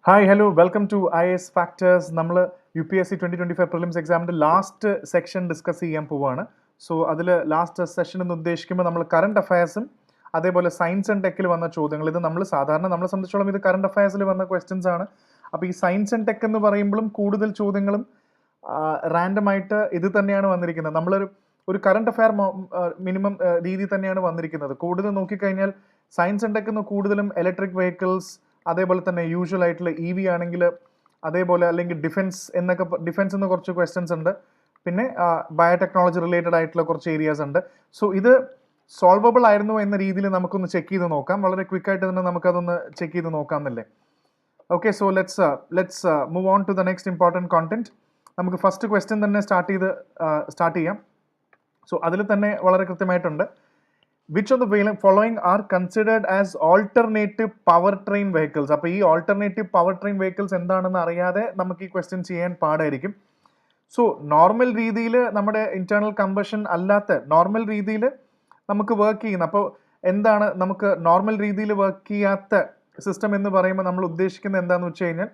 Hi hello welcome to IAS factors. നമ്മൾ UPSC 2025 prelims എക്സാമിൻ്റെ last section discuss ചെയ്യാൻ പോവുകയാണ്. സോ അതിൽ ലാസ്റ്റ് സെഷൻ എന്ന് ഉദ്ദേശിക്കുമ്പോൾ നമ്മൾ കറണ്ട് അഫയേഴ്സും അതേപോലെ സയൻസ് ആൻഡ് ടെക്കിൽ വന്ന ചോദ്യങ്ങൾ, ഇത് നമ്മൾ സാധാരണ നമ്മളെ സംബന്ധിച്ചോളം ഇത് കറണ്ട് അഫയേഴ്സിൽ വന്ന ക്വസ്റ്റ്യൻസ് ആണ്. അപ്പോൾ ഈ സയൻസ് ആൻഡ് ടെക് എന്ന് പറയുമ്പോഴും കൂടുതൽ ചോദ്യങ്ങളും റാൻഡമായിട്ട് ഇത് തന്നെയാണ് വന്നിരിക്കുന്നത്. നമ്മളൊരു കറണ്ട് അഫയർ മിനിമം രീതി തന്നെയാണ് വന്നിരിക്കുന്നത്. കൂടുതൽ നോക്കിക്കഴിഞ്ഞാൽ സയൻസ് ആൻഡ് ടെക് കൂടുതലും ഇലക്ട്രിക് വെഹിക്കിൾസ്, അതേപോലെ തന്നെ യൂഷ്വൽ ആയിട്ടുള്ള EV ആണെങ്കിൽ, അതേപോലെ അല്ലെങ്കിൽ ഡിഫൻസ് എന്ന് കുറച്ച് ക്വസ്റ്റ്യൻസ് ഉണ്ട്. പിന്നെ ബയോടെക്നോളജി റിലേറ്റഡ് ആയിട്ടുള്ള കുറച്ച് ഏരിയാസ് ഉണ്ട്. സോ ഇത് സോൾവബിൾ ആയിരുന്നു എന്ന രീതിയിൽ നമുക്കൊന്ന് ചെക്ക് ചെയ്ത് നോക്കാം. വളരെ ക്വിക്കായിട്ട് തന്നെ നമുക്കതൊന്ന് ചെക്ക് ചെയ്ത് നോക്കാം എന്നല്ലേ. Okay, so let's move on to the next important content. നമുക്ക് ഫസ്റ്റ് ക്വസ്റ്റ്യൻ തന്നെ സ്റ്റാർട്ട് ചെയ്യാം. സോ അതിൽ തന്നെ വളരെ കൃത്യമായിട്ടുണ്ട്. Which of the following are considered as alternative powertrain vehicles? അപ്പോൾ ഈ alternative powertrain vehicles എന്താണെന്ന് അറിയാതെ നമുക്ക് ഈ ക്വസ്റ്റ്യൻ ചെയ്യാൻ പാടായിരിക്കും. സോ നോർമൽ രീതിയിൽ നമ്മുടെ ഇന്റേണൽ കമ്പഷൻ അല്ലാത്ത നോർമൽ രീതിയിൽ നമുക്ക് വർക്ക് ചെയ്യുന്ന, അപ്പോൾ എന്താണ് നമുക്ക് നോർമൽ രീതിയിൽ വർക്ക് ചെയ്യാത്ത സിസ്റ്റം എന്ന് പറയുമ്പോൾ നമ്മൾ ഉദ്ദേശിക്കുന്നത് എന്താണെന്ന് വെച്ച് കഴിഞ്ഞാൽ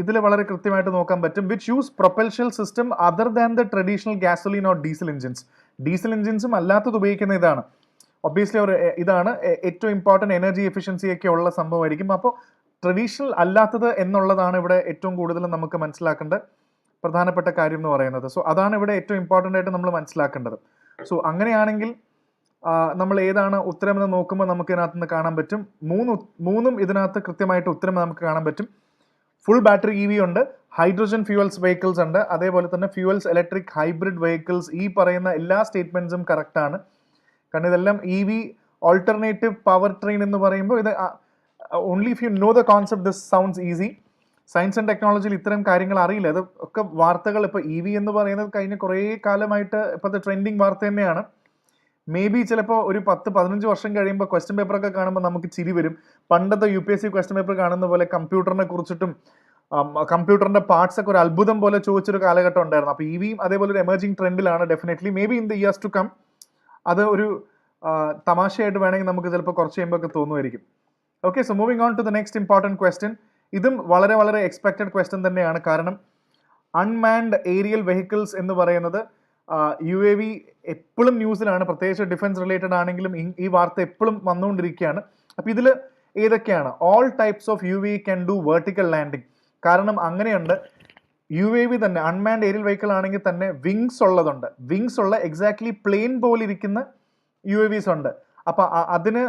ഇതിൽ വളരെ കൃത്യമായിട്ട് നോക്കാൻ പറ്റും. Which use propulsion system other than the traditional gasoline or diesel engines. Diesel എഞ്ചിൻസും അല്ലാത്തത് ഉപയോഗിക്കുന്ന ഇതാണ്. ഒബ്വിയസ്ലി ഇതാണ് ഏറ്റവും ഇമ്പോർട്ടൻറ്റ്, എനർജി എഫിഷ്യൻസി ഒക്കെ ഉള്ള സംഭവമായിരിക്കും. അപ്പോൾ ട്രഡീഷണൽ അല്ലാത്തത് എന്നുള്ളതാണ് ഇവിടെ ഏറ്റവും കൂടുതൽ നമുക്ക് മനസ്സിലാക്കേണ്ട പ്രധാനപ്പെട്ട കാര്യം എന്ന് പറയുന്നത്. സോ അതാണ് ഇവിടെ ഏറ്റവും ഇമ്പോർട്ടൻ്റ് ആയിട്ട് നമ്മൾ മനസ്സിലാക്കേണ്ടത്. സോ അങ്ങനെയാണെങ്കിൽ നമ്മൾ ഏതാണ് ഉത്തരം എന്ന് നോക്കുമ്പോൾ നമുക്ക് ഇതിനകത്ത് നിന്ന് കാണാൻ പറ്റും. മൂന്നും ഇതിനകത്ത് കൃത്യമായിട്ട് ഉത്തരം നമുക്ക് കാണാൻ പറ്റും. ഫുൾ ബാറ്ററി EV ഉണ്ട്, ഹൈഡ്രജൻ ഫ്യൂവൽസ് വെഹിക്കിൾസ് ഉണ്ട്, അതേപോലെ തന്നെ ഫ്യൂവൽസ് ഇലക്ട്രിക് ഹൈബ്രിഡ് വെഹിക്കിൾസ്. ഈ പറയുന്ന എല്ലാ സ്റ്റേറ്റ്മെന്റ്സും കറക്റ്റ് ആണ്. കാരണം ഇതെല്ലാം EV ഓൾട്ടർനേറ്റീവ് പവർ ട്രെയിൻ എന്ന് പറയുമ്പോൾ ഇത് only if you know the concept this sounds easy. Science and ടെക്നോളജിയിൽ ഇത്തരം കാര്യങ്ങൾ അറിയില്ല. അത് ഒക്കെ വാർത്തകൾ, ഇപ്പോൾ EV എന്ന് പറയുന്നത് കഴിഞ്ഞ കുറേ കാലമായിട്ട് ഇപ്പോഴത്തെ ട്രെൻഡിങ് വാർത്ത തന്നെയാണ്. മേ ബി ചിലപ്പോൾ ഒരു 10-15 വർഷം കഴിയുമ്പോൾ ക്വസ്റ്റ്യൻ പേപ്പറൊക്കെ കാണുമ്പോൾ നമുക്ക് ചിരി വരും. പണ്ടത്തെ UPSC ക്വസ്റ്റ്യൻ പേപ്പർ കാണുന്ന പോലെ കമ്പ്യൂട്ടറിനെ കുറിച്ചിട്ടും കമ്പ്യൂട്ടറിന്റെ പാർട്സ് ഒക്കെ ഒരു അത്ഭുതം പോലെ ചോദിച്ചൊരു കാലഘട്ടം ഉണ്ടായിരുന്നു. അപ്പോൾ EVയും അതേപോലെ ഒരു എമർജിങ് ട്രെൻഡിലാണ്. Definitely may be in the years to come അത് ഒരു തമാശയായിട്ട് വേണമെങ്കിൽ നമുക്ക് ചിലപ്പോൾ കുറച്ച് കഴിയുമ്പോൾ ഒക്കെ തോന്നുമായിരിക്കും. Okay, so moving on to the next important question. ഇതും വളരെ വളരെ എക്സ്പെക്റ്റഡ് ക്വസ്റ്റ്യൻ തന്നെയാണ്. കാരണം അൺമാൻഡ് ഏരിയൽ വെഹിക്കിൾസ് എന്ന് പറയുന്നത് UAV എപ്പോഴും ന്യൂസിലാണ്, പ്രത്യേകിച്ച് ഡിഫൻസ് റിലേറ്റഡ് ആണെങ്കിലും ഈ വാർത്ത എപ്പോഴും വന്നുകൊണ്ടിരിക്കുകയാണ്. അപ്പോൾ ഇതിൽ ഏതൊക്കെയാണ്? All types of UAV can do vertical landing. കാരണം അങ്ങനെയുണ്ട്, UAV തന്നെ അൺമാൻഡ് ഏരിയൽ വെഹിക്കിൾ ആണെങ്കിൽ തന്നെ വിങ്സ് ഉള്ളതുണ്ട്. വിങ്സ് ഉള്ള എക്സാക്ട്ലി പ്ലെയിൻ പോലെ ഇരിക്കുന്ന UAVs ഉണ്ട്. അപ്പോൾ അതിന്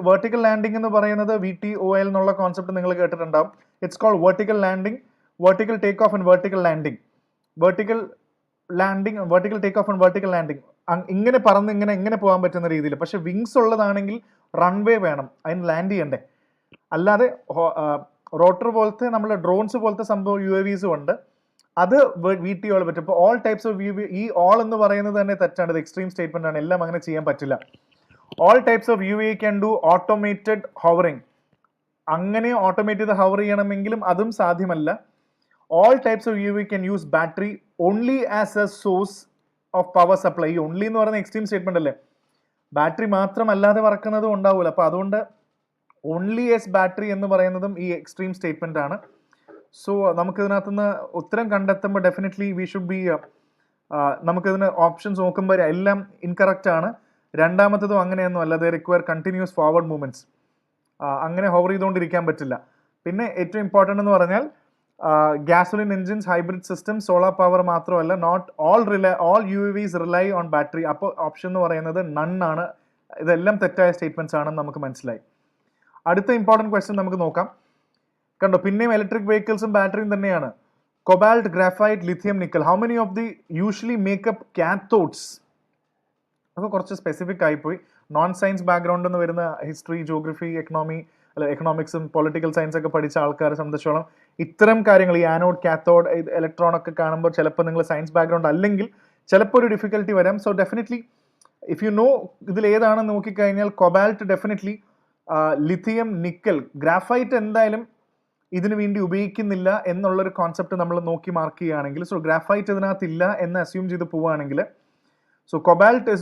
വെർട്ടിക്കൽ ലാൻഡിങ് എന്ന് പറയുന്നത് VTOL എന്നുള്ള കോൺസെപ്റ്റ് നിങ്ങൾ കേട്ടിട്ടുണ്ടാവും. It's called vertical landing, vertical take off and vertical landing. Vertical take off and vertical landing ഇങ്ങനെ പറന്ന് ഇങ്ങനെ പോകാൻ പറ്റുന്ന രീതിയിൽ. പക്ഷെ വിങ്സ് ഉള്ളതാണെങ്കിൽ റൺവേ വേണം അതിന് ലാൻഡ് ചെയ്യണ്ടേ. അല്ലാതെ റോട്ടർ പോലത്തെ നമ്മുടെ ഡ്രോൺസ് പോലത്തെ സംഭവം UAVs ഉണ്ട്, അത് VTOL പറ്റും. ഇപ്പോൾ ഓൾ ടൈപ്സ് ഓഫ് UAV, ഈ ഓൾ എന്ന് പറയുന്നത് തന്നെ തെറ്റാണ്, ഇത് എക്സ്ട്രീം സ്റ്റേറ്റ്മെന്റ് ആണ്. എല്ലാം അങ്ങനെ ചെയ്യാൻ പറ്റില്ല. All types of UAV can do automated hovering. അങ്ങനെ ഓട്ടോമേറ്റ് ചെയ്ത് ഹവർ ചെയ്യണമെങ്കിലും അതും സാധ്യമല്ല. All types of UAV can use battery only as a source of power supply. ഈ only എന്ന് പറയുന്ന എക്സ്ട്രീം സ്റ്റേറ്റ്മെന്റ് അല്ലേ. ബാറ്ററി മാത്രമല്ലാതെ പറക്കുന്നതും ഉണ്ടാവില്ല. അപ്പോൾ അതുകൊണ്ട് ഓൺലി ആസ് ബാറ്ററി എന്ന് പറയുന്നതും ഈ എക്സ്ട്രീം സ്റ്റേറ്റ്മെന്റ് ആണ്. സോ നമുക്കിതിനകത്തുനിന്ന് ഉത്തരം കണ്ടെത്തുമ്പോൾ ഡെഫിനറ്റ്ലി വി ഷുഡ് ബി നമുക്കിതിന് ഓപ്ഷൻസ് നോക്കുമ്പോൾ എല്ലാം ഇൻകറക്റ്റ് ആണ്. രണ്ടാമത്തതും അങ്ങനെയൊന്നും അല്ല. They require continuous forward movements. അങ്ങനെ ഹോവർ ചെയ്തുകൊണ്ടിരിക്കാൻ പറ്റില്ല. പിന്നെ ഏറ്റവും ഇമ്പോർട്ടൻ്റ് എന്ന് പറഞ്ഞാൽ gasoline engines, hybrid system, solar power മാത്രമല്ല, not all UAVs rely on battery. അപ്പോൾ ഓപ്ഷൻ എന്ന് പറയുന്നത് നൺ ആണ്. ഇതെല്ലാം തെറ്റായ സ്റ്റേറ്റ്മെന്റ്സ് ആണെന്ന് നമുക്ക് മനസ്സിലായി. അടുത്ത ഇമ്പോർട്ടൻറ്റ് ക്വസ്റ്റ്യൻ നമുക്ക് നോക്കാം. കണ്ടോ, പിന്നെയും ഇലക്ട്രിക് വെഹിക്കിൾസും ബാറ്ററിയും തന്നെയാണ്. Cobalt, graphite, lithium, nickel. How many of the usually make up cathodes? അപ്പോൾ കുറച്ച് സ്പെസിഫിക് ആയിപ്പോയി. നോൺ സയൻസ് ബാക്ക്ഗ്രൗണ്ടിൽ നിന്ന് വരുന്ന ഹിസ്റ്ററി, ജോഗ്രഫി, എക്കണോമിക്സും പൊളിറ്റിക്കൽ സയൻസ് ഒക്കെ പഠിച്ച ആൾക്കാരെ സംബന്ധിച്ചോളം ഇത്തരം കാര്യങ്ങൾ, ഈ ആനോഡ്, കാത്തോഡ്, ഇലക്ട്രോൺ ഒക്കെ കാണുമ്പോൾ ചിലപ്പോൾ നിങ്ങൾ സയൻസ് ബാക്ക്ഗ്രൗണ്ട് അല്ലെങ്കിൽ ചിലപ്പോൾ ഒരു ഡിഫിക്കൽട്ടി വരാം. So definitely if you know ഇതിൽ ഏതാണെന്ന് നോക്കിക്കഴിഞ്ഞാൽ cobalt definitely, lithium, nickel, graphite എന്തായാലും ഇതിനു വേണ്ടി ഉപയോഗിക്കുന്നില്ല എന്നുള്ളൊരു കോൺസെപ്റ്റ് നമ്മൾ നോക്കി മാർക്ക് ചെയ്യുകയാണെങ്കിൽ, സോ ഗ്രാഫൈറ്റ് ഇതിനകത്തില്ല എന്ന് അസ്യൂം ചെയ്ത് പോവുകയാണെങ്കിൽ, സോ കൊബാൾട്ട്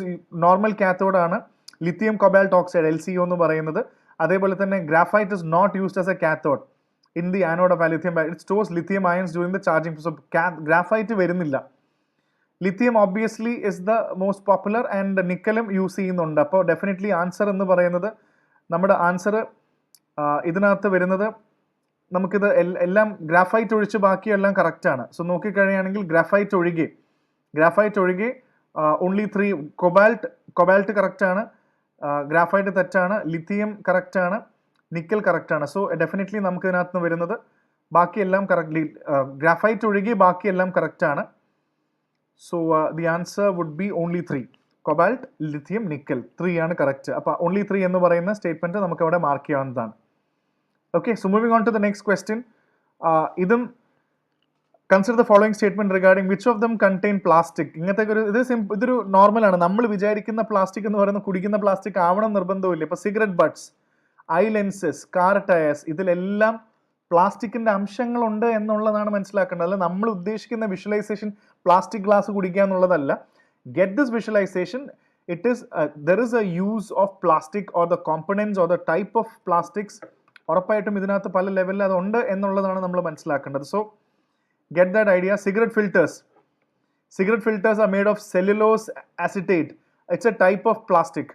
നോർമൽ കാത്തോഡ് ആണ്. ലിഥിയം കൊബാൾട്ട് ഓക്സൈഡ് LCO എന്ന് പറയുന്നത്. അതേപോലെ തന്നെ graphite is not used as a cathode. in the anode of a lithium battery. It stores lithium ions during the charging. So graphite വരുന്നില്ല. Lithium obviously is the most popular and nickelum use ചെയ്യുന്നുണ്ട്. അപ്പോൾ definitely answer എന്ന് പറയുന്നത് നമ്മുടെ answer ഇതിനകത്ത് വരുന്നത് നമുക്കിത് എല്ലാം ഗ്രാഫൈറ്റ് ഒഴിച്ച് ബാക്കിയെല്ലാം കറക്റ്റാണ്. സോ നോക്കിക്കഴിയുകയാണെങ്കിൽ ഗ്രാഫൈറ്റ് ഒഴികെ ഓൺലി 3 കൊബാൾട്ട് കറക്റ്റാണ്, ഗ്രാഫൈറ്റ് തെറ്റാണ്, ലിഥിയം കറക്റ്റാണ്, നിക്കൽ കറക്റ്റാണ്. സോ ഡെഫിനറ്റ്ലി നമുക്ക് ഇതിനകത്ത് നിന്ന് വരുന്നത് ബാക്കിയെല്ലാം കറക്റ്റ്ലി ഗ്രാഫൈറ്റ് ഒഴികെ ബാക്കിയെല്ലാം കറക്റ്റാണ്. So the answer would be only 3, cobalt, lithium, nickel 3 ആണ് കറക്റ്റ്. അപ്പോൾ ഓൺലി 3 എന്ന് പറയുന്ന സ്റ്റേറ്റ്മെന്റ് നമുക്ക് അവിടെ മാർക്ക് ചെയ്യാവുന്നതാണ്. Okay, so moving on to the next question. ഇതും consider the following statement regarding which of them contain plastic. ഇങ്ങനത്തെ ഒരു ഇതൊരു നോർമലാണ്. നമ്മൾ വിചാരിക്കുന്ന പ്ലാസ്റ്റിക് എന്ന് പറയുന്നത് കുടിക്കുന്ന പ്ലാസ്റ്റിക് ആവണം നിർബന്ധമില്ല. ഇപ്പോൾ cigarette buds, eye lenses, car tyres, ഇതിലെല്ലാം പ്ലാസ്റ്റിക്കിന്റെ അംശങ്ങളുണ്ട് എന്നുള്ളതാണ് മനസ്സിലാക്കേണ്ടത്. അല്ല നമ്മൾ ഉദ്ദേശിക്കുന്ന വിഷ്വലൈസേഷൻ പ്ലാസ്റ്റിക് ഗ്ലാസ് കുടിക്കുക എന്നുള്ളതല്ല. Get this visualisation. It is there is A use of plastic or the components or the type of plastics. ഉറപ്പായിട്ടും ഇതിനകത്ത് പല ലെവലിൽ അതുണ്ട് എന്നുള്ളതാണ് നമ്മൾ മനസ്സിലാക്കേണ്ടത്. So get that idea. Cigarette filters are made of cellulose acetate. It's a type of plastic.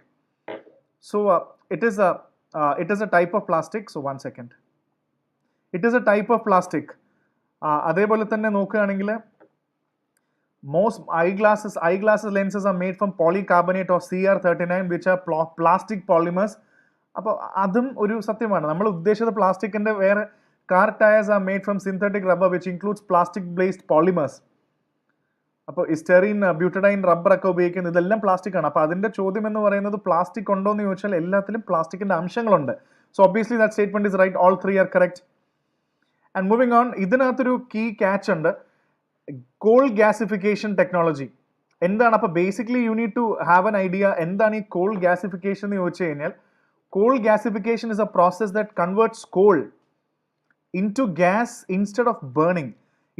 So it is a type of plastic. So one second, it is a type of plastic. അതേപോലെ തന്നെ നോക്കുകയാണെങ്കിൽ most eyeglasses lenses are made from polycarbonate or CR39 which are plastic polymers. അപ്പോൾ അതും ഒരു സത്യമാണ്. നമ്മൾ ഉദ്ദേശിച്ചത് പ്ലാസ്റ്റിക്കിന്റെ വേറെ. Car tires are made from synthetic rubber which includes plastic-based polymers. അപ്പോൾ സ്റ്റെറീൻ, ബ്യൂട്ടഡൈൻ, റബ്ബർ ഒക്കെ ഉപയോഗിക്കുന്നത് ഇതെല്ലാം പ്ലാസ്റ്റിക് ആണ്. അപ്പോൾ അതിന്റെ ചോദ്യം എന്ന് പറയുന്നത് പ്ലാസ്റ്റിക് ഉണ്ടോ എന്ന് ചോദിച്ചാൽ എല്ലാത്തിലും പ്ലാസ്റ്റിക്കിന്റെ അംശങ്ങളുണ്ട്. So obviously that statement is right. All 3 are correct. And moving on, ഇതിനകത്തൊരു കീ ക്യാച്ച് ഉണ്ട്. കോൾ ഗ്യാസിഫിക്കേഷൻ ടെക്നോളജി എന്താണ്? അപ്പോൾ basically you need to have an idea എന്താണ് ഈ കോൾ ഗ്യാസിഫിക്കേഷൻ എന്ന് ചോദിച്ചു കഴിഞ്ഞാൽ, coal gasification is a process that converts coal into gas instead of burning.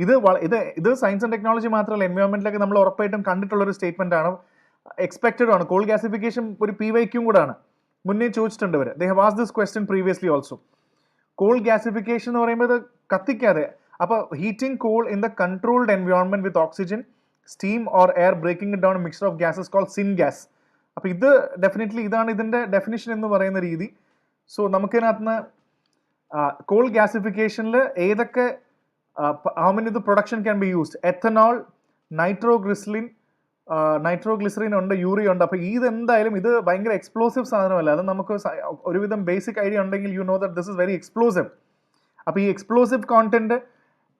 ഇത് സയൻസ് ആൻഡ് ടെക്നോളജി മാത്രമല്ല, എൻവയോൺമെന്റിലൊക്കെ നമ്മൾ ഉറപ്പായിട്ടും കണ്ടിട്ടുള്ള ഒരു സ്റ്റേറ്റ്മെന്റ് ആണ്. എക്സ്പെക്റ്റഡ് ആണ്. കോൾ ഗ്യാസിഫിക്കേഷൻ ഒരു PYQ കൂടെ ആണ്. മുന്നേ ചോദിച്ചിട്ടുണ്ട് ഇവർ. They have asked this question previously also. Coal gasification എന്ന് പറയുമ്പോൾ ഇത് കത്തിക്കാതെ, അപ്പോൾ heating coal in the controlled environment with oxygen, steam or air breaking down mixture of gases called syngas. അപ്പോൾ ഇത് ഡെഫിനറ്റ്ലി ഇതാണ് ഇതിന്റെ ഡെഫിനിഷൻ എന്ന് പറയുന്ന രീതി. സോ നമുക്കിതിനകത്ത് കോൾ ഗ്യാസിഫിക്കേഷനിൽ ഏതൊക്കെ how many the production can be used? Ethanol, nitroglycerine ഉണ്ട്, urea ഉണ്ട്. അപ്പോൾ ഇതെന്തായാലും ഇത് ഭയങ്കര എക്സ്പ്ലോസീവ് സാധനമല്ല. അത് നമുക്ക് ഒരുവിധം ബേസിക് ഐഡിയ ഉണ്ടെങ്കിൽ you know that this is very explosive. അപ്പോൾ ഈ explosive content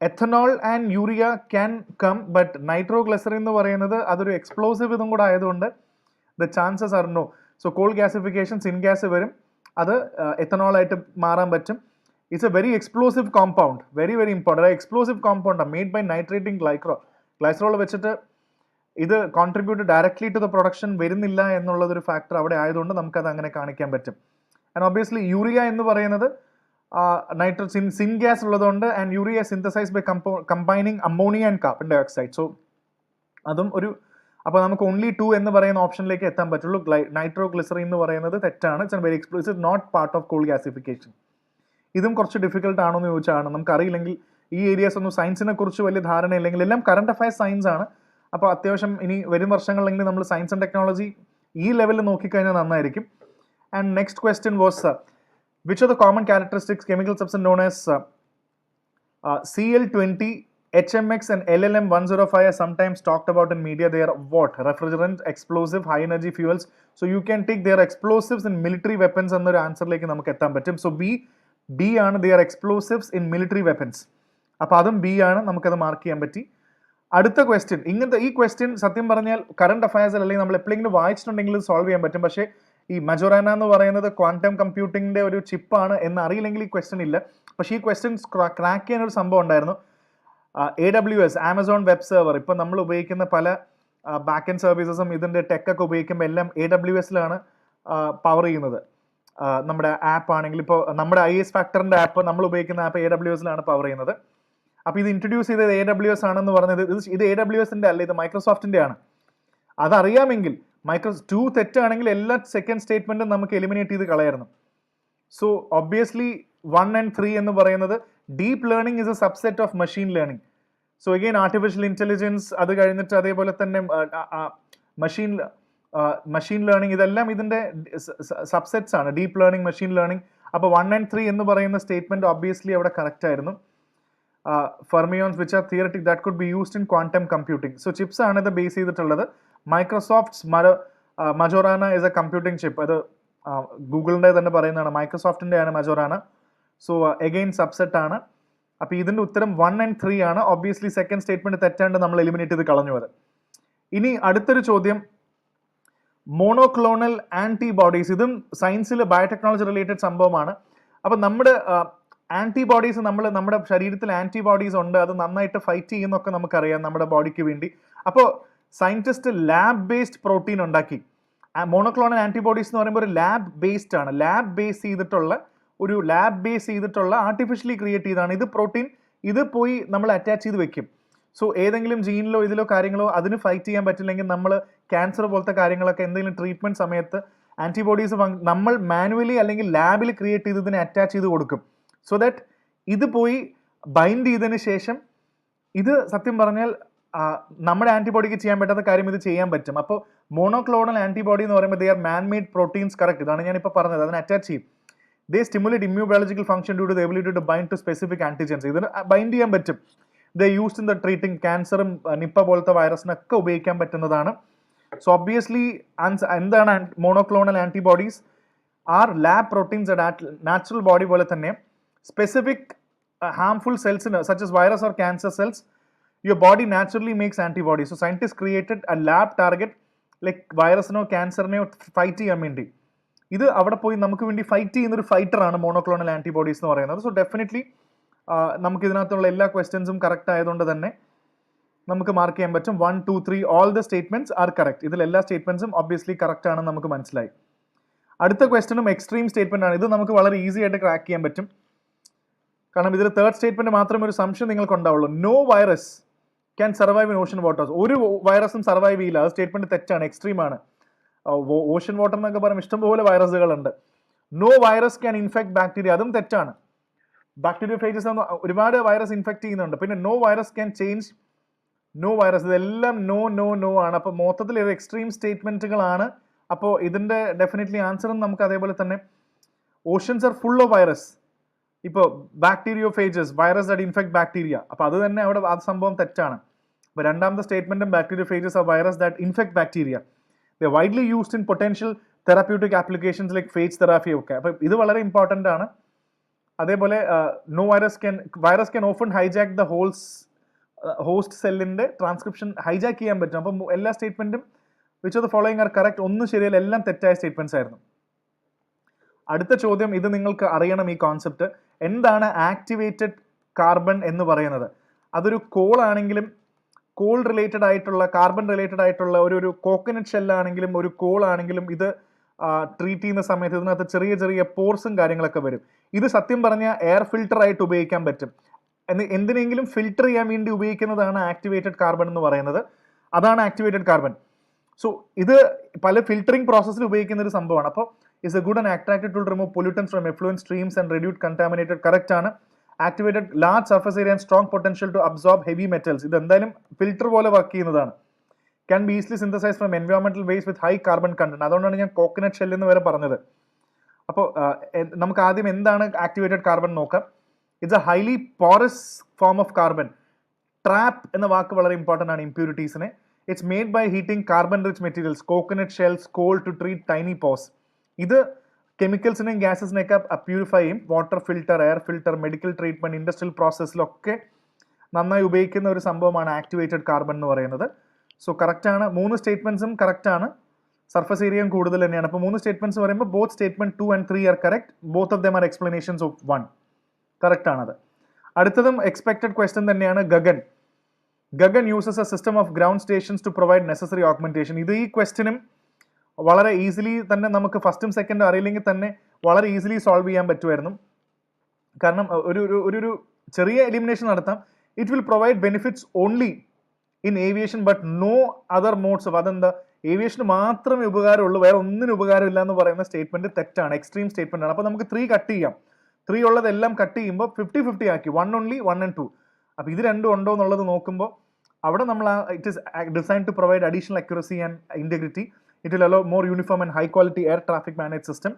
ethanol and urea can come, but nitroglycerine എന്ന് പറയുന്നത് അതൊരു എക്സ്പ്ലോസീവ് ഇതും കൂടെ ആയതുകൊണ്ട് the chances are no. So coal gasification syngas വരും, അത് എഥനോൾ ആയിട്ട് മാറാൻ പറ്റും. It's a very explosive compound, very very important. Explosive compound made by nitrating glycerol വെച്ചിട്ട് ഇത് contribute directly to the production വരുന്നില്ല എന്നുള്ളതൊരു ഫാക്ടർ അവിടെ ആയതുകൊണ്ട് നമുക്കത് അങ്ങനെ കാണിക്കാൻ പറ്റും. ആൻഡ് ഒബ്വിയസ്ലി യൂറിയ എന്ന് പറയുന്നത് സിൻ ഗ്യാസ് ഉള്ളതുകൊണ്ട്, and urea synthesise by combining ammonia and carbon dioxide. So അതും ഒരു, അപ്പോൾ നമുക്ക് ഓൺലി 2 എന്ന് പറയുന്ന ഓപ്ഷനിലേക്ക് എത്താൻ പറ്റുള്ളൂ. നൈട്രോഗ്ലിസറിൻ എന്ന് പറയുന്നത് തെറ്റാണ്. It's very explosive, not part of coal gasification. ഇതും കുറച്ച് ഡിഫിക്കൽട്ട് ആണോ എന്ന് ചോദിച്ചാണ്. നമുക്കറിയില്ലെങ്കിൽ ഈ ഏരിയാസ് ഒന്നും സയൻസിനെ കുറിച്ച് വലിയ ധാരണയില്ലെങ്കിൽ, എല്ലാം കറണ്ട് അഫയേഴ്സ് സയൻസ് ആണ്. അപ്പോൾ അത്യാവശ്യം ഇനി വരും വർഷങ്ങളിലെങ്കിൽ നമ്മൾ സയൻസ് ആൻഡ് ടെക്നോളജി ഈ ലെവലിൽ നോക്കിക്കഴിഞ്ഞാൽ നന്നായിരിക്കും. And next question was which are the common characteristics chemical substance known as CL20, HMX and LLM-105 are sometimes talked about in media. They are what? Refrigerant, explosive, high energy fuels. So you can take their explosives in military weapons എന്നൊരു ആൻസറിലേക്ക് നമുക്ക് എത്താൻ പറ്റും. So B ആണ്, they are explosives in military weapons. അപ്പോൾ അതും B ആണ്, നമുക്കത് mark ചെയ്യാൻ പറ്റി. അടുത്ത ക്വസ്റ്റ്യൻ, ഇങ്ങനത്തെ ഈ ക്വസ്റ്റ്യൻ സത്യം പറഞ്ഞാൽ കറണ്ട് അഫയേഴ്സിൽ അല്ലെങ്കിൽ നമ്മൾ എപ്പോഴെങ്കിലും വായിച്ചിട്ടുണ്ടെങ്കിൽ സോൾവ് ചെയ്യാൻ പറ്റും. പക്ഷേ ഈ മജോറാന എന്ന് പറയുന്നത് ക്വാണ്ടം കമ്പ്യൂട്ടിങ്ങിന്റെ ഒരു ചിപ്പാണ് എന്ന് അറിയില്ലെങ്കിൽ ഈ ക്വസ്റ്റ്യൻ ഇല്ല. പക്ഷേ ഈ ക്വസ്റ്റ്യൻ ക്രാക്ക് ചെയ്യാൻ ഒരു സംഭവം ഉണ്ടായിരുന്നു. AWS, ആമസോൺ വെബ് സെർവർ, ഇപ്പം നമ്മൾ ഉപയോഗിക്കുന്ന പല ബാക്ക് എൻഡ് സർവീസസും ഇതിൻ്റെ ടെക്കൊക്കെ ഉപയോഗിക്കുമ്പോൾ എല്ലാം AWSലാണ് പവർ ചെയ്യുന്നത്. നമ്മുടെ ആപ്പ് ആണെങ്കിൽ ഇപ്പോൾ നമ്മുടെ IS ഫാക്ടറിൻ്റെ ആപ്പ് നമ്മൾ ഉപയോഗിക്കുന്ന ആപ്പ് AWSലാണ് പവർ ചെയ്യുന്നത്. അപ്പോൾ ഇത് ഇൻട്രൊഡ്യൂസ് ചെയ്തത് AWS ആണെന്ന് പറഞ്ഞത് ഇത് AWSൻ്റെ അല്ല, ഇത് മൈക്രോസോഫ്റ്റിൻ്റെ ആണ്. അതറിയാമെങ്കിൽ 2 തെറ്റാണെങ്കിൽ എല്ലാ സെക്കൻഡ് സ്റ്റേറ്റ്മെൻറ്റും നമുക്ക് എലിമിനേറ്റ് ചെയ്ത് കളയായിരുന്നു. സോ ഒബ്വിയസ്ലി 1 and 3 എന്ന് പറയുന്നത് deep learning is A subset of machine learning. So again artificial intelligence, അത് കഴിഞ്ഞിട്ട് അതേപോലെ തന്നെ മെഷീൻ ലേണിംഗ്, ഇതെല്ലാം ഇതിന്റെ സബ്സെറ്റ്സ് ആണ്. Deep learning, machine learning. അപ്പോൾ 1 and 3 എന്ന് പറയുന്ന സ്റ്റേറ്റ്മെന്റ് ഒബ്വിയസ്ലി അവിടെ കറക്റ്റ് ആയിരുന്നു. Fermions which are theoretic that could be used in quantum computing. So chips ആണ് ഇത് ബേസ് ചെയ്തിട്ടുള്ളത്. മൈക്രോസോഫ്റ്റ്സ് മജോറാന ഇസ് എ കമ്പ്യൂട്ടിംഗ് ചിപ്പ്. അത് ഗൂഗിളിൻ്റെ തന്നെ പറയുന്നതാണ്, മൈക്രോസോഫ്റ്റിൻ്റെ ആണ് മജോറാന. സോ അഗെയിൻ സബ്സെറ്റ് ആണ്. അപ്പോൾ ഇതിൻ്റെ ഉത്തരം 1 and 3 ആണ്. ഒബ്വിയസ്ലി സെക്കൻഡ് സ്റ്റേറ്റ്മെന്റ് തെറ്റാണ്ട് നമ്മൾ എലിമിനേറ്റ് ചെയ്ത് കളഞ്ഞു അത്. ഇനി അടുത്തൊരു ചോദ്യം, മോണോക്ലോണൽ ആന്റിബോഡീസ്. ഇതും സയൻസിൽ ബയോടെക്നോളജി റിലേറ്റഡ് സംഭവമാണ്. അപ്പം നമ്മുടെ ആന്റിബോഡീസ്, നമ്മുടെ ശരീരത്തിൽ ആന്റിബോഡീസ് ഉണ്ട്, അത് നന്നായിട്ട് ഫൈറ്റ് ചെയ്യുന്നൊക്കെ നമുക്കറിയാം നമ്മുടെ ബോഡിക്ക് വേണ്ടി. അപ്പോൾ സയൻറ്റിസ്റ്റ് ലാബ് ബേസ്ഡ് പ്രോട്ടീൻ ഉണ്ടാക്കി. മോണോക്ലോണൽ ആന്റിബോഡീസ് എന്ന് പറയുമ്പോൾ ഒരു ലാബ് ബേസ്ഡ് ആണ്. ലാബ് ബേസ് ചെയ്തിട്ടുള്ള ആർട്ടിഫിഷ്യലി ക്രിയേറ്റ് ചെയ്താണ് ഇത് പ്രോട്ടീൻ. ഇത് പോയി നമ്മൾ അറ്റാച്ച് ചെയ്ത് വെക്കും. സോ ഏതെങ്കിലും ജീനിലോ ഇതിലോ കാര്യങ്ങളോ അതിന് ഫൈറ്റ് ചെയ്യാൻ പറ്റില്ലെങ്കിൽ നമ്മൾ ക്യാൻസർ പോലത്തെ കാര്യങ്ങളൊക്കെ എന്തെങ്കിലും ട്രീറ്റ്മെന്റ് സമയത്ത് ആന്റിബോഡീസ് നമ്മൾ മാനുവലി അല്ലെങ്കിൽ ലാബിൽ ക്രിയേറ്റ് ചെയ്ത് ഇതിനെ അറ്റാച്ച് ചെയ്ത് കൊടുക്കും. സോ ദാറ്റ് ഇത് പോയി ബൈൻഡ് ചെയ്തതിന് ശേഷം ഇത് സത്യം പറഞ്ഞാൽ നമ്മുടെ ആന്റിബോഡിക്ക് ചെയ്യാൻ പറ്റാത്ത കാര്യം ഇത് ചെയ്യാൻ പറ്റും. അപ്പോൾ മോണോക്ലോണൽ ആന്റിബോഡി എന്ന് പറയുമ്പോൾ they are man made proteins. Correct, ഇതാണ് ഞാനിപ്പോൾ പറഞ്ഞത്. അതിനെ അറ്റാച്ച് ചെയ്യും. They stimulate immunobiological function due to the ability to bind to specific antigens. ഇതിന് ബൈൻഡ് ചെയ്യാൻ പറ്റും. They used in the treating ക്യാൻസറും നിപ്പ പോലത്തെ വൈറസിനൊക്കെ ഉപയോഗിക്കാൻ പറ്റുന്നതാണ്. സോ ഒബ്വിയസ്ലി എന്താണ് monoclonal antibodies? Are lab proteins. Natural body പോലെ തന്നെ specific harmful cells such as virus or cancer cells, your body naturally makes antibodies. So scientists created a lab target like virus no cancer no fight ചെയ്യാൻ വേണ്ടി. ഇത് അവിടെ പോയി നമുക്ക് വേണ്ടി fight ചെയ്യുന്ന ഒരു ഫൈറ്ററാണ് മോണോക്ലോണൽ ആന്റിബോഡീസ് എന്ന് പറയുന്നത്. സോ ഡെഫിനറ്റ്ലി നമുക്ക് ഇതിനകത്തുള്ള എല്ലാ ക്വസ്റ്റ്യൻസും കറക്റ്റ് ആയതുകൊണ്ട് തന്നെ നമുക്ക് മാർക്ക് ചെയ്യാൻ പറ്റും. 1, 2, 3 all the statements are correct. ഇതിൽ എല്ലാ സ്റ്റേറ്റ്മെന്റ്സും ഒബ്വിയസ്ലി കറക്റ്റ് ആണെന്ന് നമുക്ക് മനസ്സിലായി. അടുത്ത ക്വസ്റ്റ്യനും എക്സ്ട്രീം സ്റ്റേറ്റ്മെന്റ് ആണ്. ഇത് നമുക്ക് വളരെ ഈസി ആയിട്ട് ക്രാക്ക് ചെയ്യാൻ പറ്റും. കാരണം ഇതിൽ തേർഡ് സ്റ്റേറ്റ്മെന്റ് മാത്രമേ ഒരു സംശയം നിങ്ങൾക്ക് ഉണ്ടാവുള്ളൂ. No virus can survive in ocean waters. ഒരു വൈറസും സർവൈവ് ചെയ്യില്ല. അത് സ്റ്റേറ്റ്മെന്റ് തെറ്റാണ്, എക്സ്ട്രീം ആണ്. ഓഷൻ വാട്ടർ എന്നൊക്കെ പറയുമ്പോൾ ഇഷ്ടംപോലെ വൈറസുകളുണ്ട്. No virus can infect bacteria, അതും തെറ്റാണ്. ബാക്ടീരിയ ഫേജസ് ഒരുപാട് വൈറസ് ഇൻഫെക്ട് ചെയ്യുന്നുണ്ട്. പിന്നെ no virus can change, no virus, ഇതെല്ലാം നോ ആണ്. അപ്പോൾ മൊത്തത്തിൽ ഇത് എക്സ്ട്രീം സ്റ്റേറ്റ്മെന്റുകളാണ്. അപ്പോൾ ഇതിന്റെ ഡെഫിനറ്റ്ലി ആൻസറും നമുക്ക് അതേപോലെ തന്നെ oceans are full of virus. ഇപ്പോൾ bacteriophages, virus that infect bacteria, അപ്പോൾ അത് തന്നെ അവിടെ ആ സംഭവം തെറ്റാണ്. അപ്പോൾ രണ്ടാമത്തെ സ്റ്റേറ്റ്മെന്റും bacteriophages are virus that infect bacteria. The widely used in potential therapeutic applications like phage therapy ഒക്കെ. അപ്പോൾ ഇത് വളരെ ഇമ്പോർട്ടൻ്റ് ആണ്. അതേപോലെ no virus can often hijack the host സെല്ലിന്റെ ട്രാൻസ്ക്രിപ്ഷൻ ഹൈജാക്ക് ചെയ്യാൻ പറ്റും. അപ്പം എല്ലാ സ്റ്റേറ്റ്മെന്റും which of the following are correct, ഒന്നും ശരിയല്ല, എല്ലാം തെറ്റായ സ്റ്റേറ്റ്മെന്റ്സ് ആയിരുന്നു. അടുത്ത ചോദ്യം, ഇത് നിങ്ങൾക്ക് അറിയണം ഈ കോൺസെപ്റ്റ്. എന്താണ് ആക്ടിവേറ്റഡ് കാർബൺ എന്ന് പറയുന്നത്? അതൊരു കോൾ ആണെങ്കിലും കോൾ റിലേറ്റഡ് ആയിട്ടുള്ള, കാർബൺ റിലേറ്റഡ് ആയിട്ടുള്ള ഒരു കോക്കനട്ട് ഷെല്ലാണെങ്കിലും ഒരു കോൾ ആണെങ്കിലും ഇത് ട്രീറ്റ് ചെയ്യുന്ന സമയത്ത് ഇതിനകത്ത് ചെറിയ ചെറിയ പോർസും കാര്യങ്ങളൊക്കെ വരും. ഇത് സത്യം പറഞ്ഞാൽ എയർ ഫിൽട്ടർ ആയിട്ട് ഉപയോഗിക്കാൻ പറ്റും. എന്തിനെങ്കിലും ഫിൽട്ടർ ചെയ്യാൻ വേണ്ടി ഉപയോഗിക്കുന്നതാണ് ആക്ടിവേറ്റഡ് കാർബൺ എന്ന് പറയുന്നത്. അതാണ് ആക്ടിവേറ്റഡ് കാർബൺ. സോ ഇത് പല ഫിൽറ്ററിംഗ് പ്രോസസ്സിൽ ഉപയോഗിക്കുന്ന ഒരു സംഭവമാണ്. അപ്പോൾ is a good and attractive tool to remove pollutants from effluent streams and reduce contaminated. Correct ആണ്. Activated large surface area and strong potential to absorb heavy metals. ഇത് എന്തായാലും ഫിൽറ്റർ പോലെ വർക്ക് ചെയ്യുന്നതാണ്. Can be easily synthesized from environmental waste with high carbon content. അതുകൊണ്ടാണ് ഞാൻ coconut shell എന്ന് വരെ പറഞ്ഞത്. അപ്പോൾ നമുക്ക് ആദ്യം എന്താണ് ആക്ടിവേറ്റഡ് കാർബൺ നോക്കാം. It's a highly porous form of carbon. Trap എന്ന വാക്ക് വളരെ ഇമ്പോർട്ടൻ്റ് ആണ് ഇംപ്യൂരിറ്റീസിനെ. It's made by heating carbon rich materials, coconut shells, coal to treat tiny pores. ഇത് കെമിക്കൽസിനെയും ഗ്യാസസിനെയൊക്കെ പ്യൂരിഫൈ ചെയ്യും. Water filter, air filter, medical treatment, industrial പ്രോസസ്സിലൊക്കെ നന്നായി ഉപയോഗിക്കുന്ന ഒരു സംഭവമാണ് ആക്ടിവേറ്റഡ് കാർബൺ എന്ന് പറയുന്നത്. സോ കറക്റ്റ് ആണ്. 3 സ്റ്റേറ്റ്മെന്റ്സും കറക്റ്റ് ആണ്. സർഫസ് ഏരിയയും കൂടുതൽ തന്നെയാണ്. അപ്പോൾ 3 സ്റ്റേറ്റ്മെന്റ്സ് പറയുമ്പോൾ both statement 2 and 3 are correct. Both of them are explanations of 1. Correct ആണത്. അടുത്തതും എക്സ്പെക്റ്റഡ് ക്വസ്റ്റ്യൻ തന്നെയാണ്. GAGAN uses a system of ground stations to provide necessary augmentation. ഇത് ഈ ക്വസ്റ്റ്യനും വളരെ ഈസിലി തന്നെ നമുക്ക് ഫസ്റ്റും സെക്കൻഡും അറിയില്ലെങ്കിൽ തന്നെ വളരെ ഈസിലി സോൾവ് ചെയ്യാൻ പറ്റുമായിരുന്നു. കാരണം ഒരു ചെറിയ എലിമിനേഷൻ നടത്താം. It will provide benefits only in aviation but no other modes of. അതെന്താ, ഏവിയേഷന് മാത്രമേ ഉപകാരമുള്ളൂ, വേറെ ഒന്നിനും ഉപകാരമില്ല എന്ന് പറയുന്ന സ്റ്റേറ്റ്മെന്റ് തെറ്റാണ്. എക്സ്ട്രീം സ്റ്റേറ്റ്മെന്റ് ആണ്. അപ്പോൾ നമുക്ക് 3 കട്ട് ചെയ്യാം. 3 ഉള്ളതെല്ലാം കട്ട് ചെയ്യുമ്പോൾ 50-50 ആക്കി, 1 only 1 and 2. അപ്പോൾ ഇത് രണ്ടും ഉണ്ടോ എന്നുള്ളത് നോക്കുമ്പോൾ അവിടെ നമ്മൾ it is design to provide additional accuracy and integrity. It will allow more uniform and high quality air traffic manage system.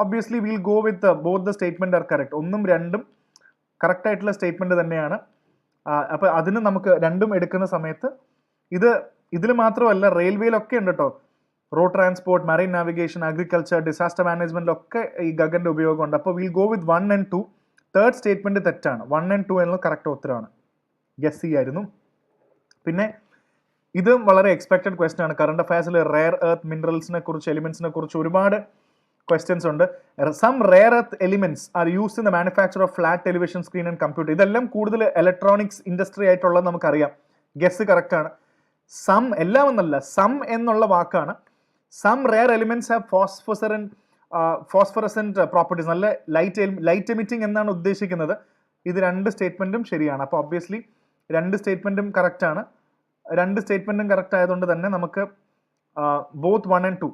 Obviously will go with both the statement are correct. 1ഉം 2ഉം കറക്റ്റ് ആയിട്ടുള്ള statement തന്നെയാണ്. അപ്പോൾ അതിന് നമുക്ക് രണ്ടും എടുക്കുന്ന സമയത്ത് ഇതിൽ മാത്രമല്ല റെയിൽവേയിലൊക്കെ ഉണ്ട് കേട്ടോ. Road transport, marine navigation, agriculture, disaster മാനേജ്മെന്റിലൊക്കെ ഈ ഗഗന്റെ ഉപയോഗമുണ്ട്. അപ്പോൾ will go with 1 and 2. Third statement തെറ്റാണ്. 1 and 2 എന്നുള്ളത് കറക്റ്റ് ഉത്തരമാണ്. ഗസ് ചെയ്യായിരുന്നു. പിന്നെ ഇതും വളരെ എക്സ്പെക്റ്റഡ് ക്വസ്റ്റൻ ആണ്. കറണ്ട് അഫയേഴ്സിൽ റെയർ എർത്ത് മിനറൽസിനെ കുറിച്ച്, എലിമെന്റ്സിനെ കുറിച്ച് ഒരുപാട് ക്വസ്റ്റ്യൻസ് ഉണ്ട്. Some rare earth elements are used in the manufacture of flat television screen and computer. ഇതെല്ലാം കൂടുതൽ ഇലക്ട്രോണിക്സ് ഇൻഡസ്ട്രി ആയിട്ടുള്ളത് നമുക്കറിയാം. ഗസ് കറക്റ്റ് ആണ്. സം എല്ലാം എന്നല്ല, സം എന്നുള്ള വാക്കാണ്. Some rare elements have phosphorescent properties. നല്ല ലൈറ്റ് എമിറ്റിംഗ് എന്നാണ് ഉദ്ദേശിക്കുന്നത്. ഇത് രണ്ട് സ്റ്റേറ്റ്മെന്റും ശരിയാണ്. അപ്പോൾ ഒബ്വിയസ്ലി രണ്ട് സ്റ്റേറ്റ്മെന്റും കറക്റ്റ് ആണ്. രണ്ട് സ്റ്റേറ്റ്മെന്റും കറക്റ്റ് ആയതുകൊണ്ട് തന്നെ നമുക്ക് both 1 and 2,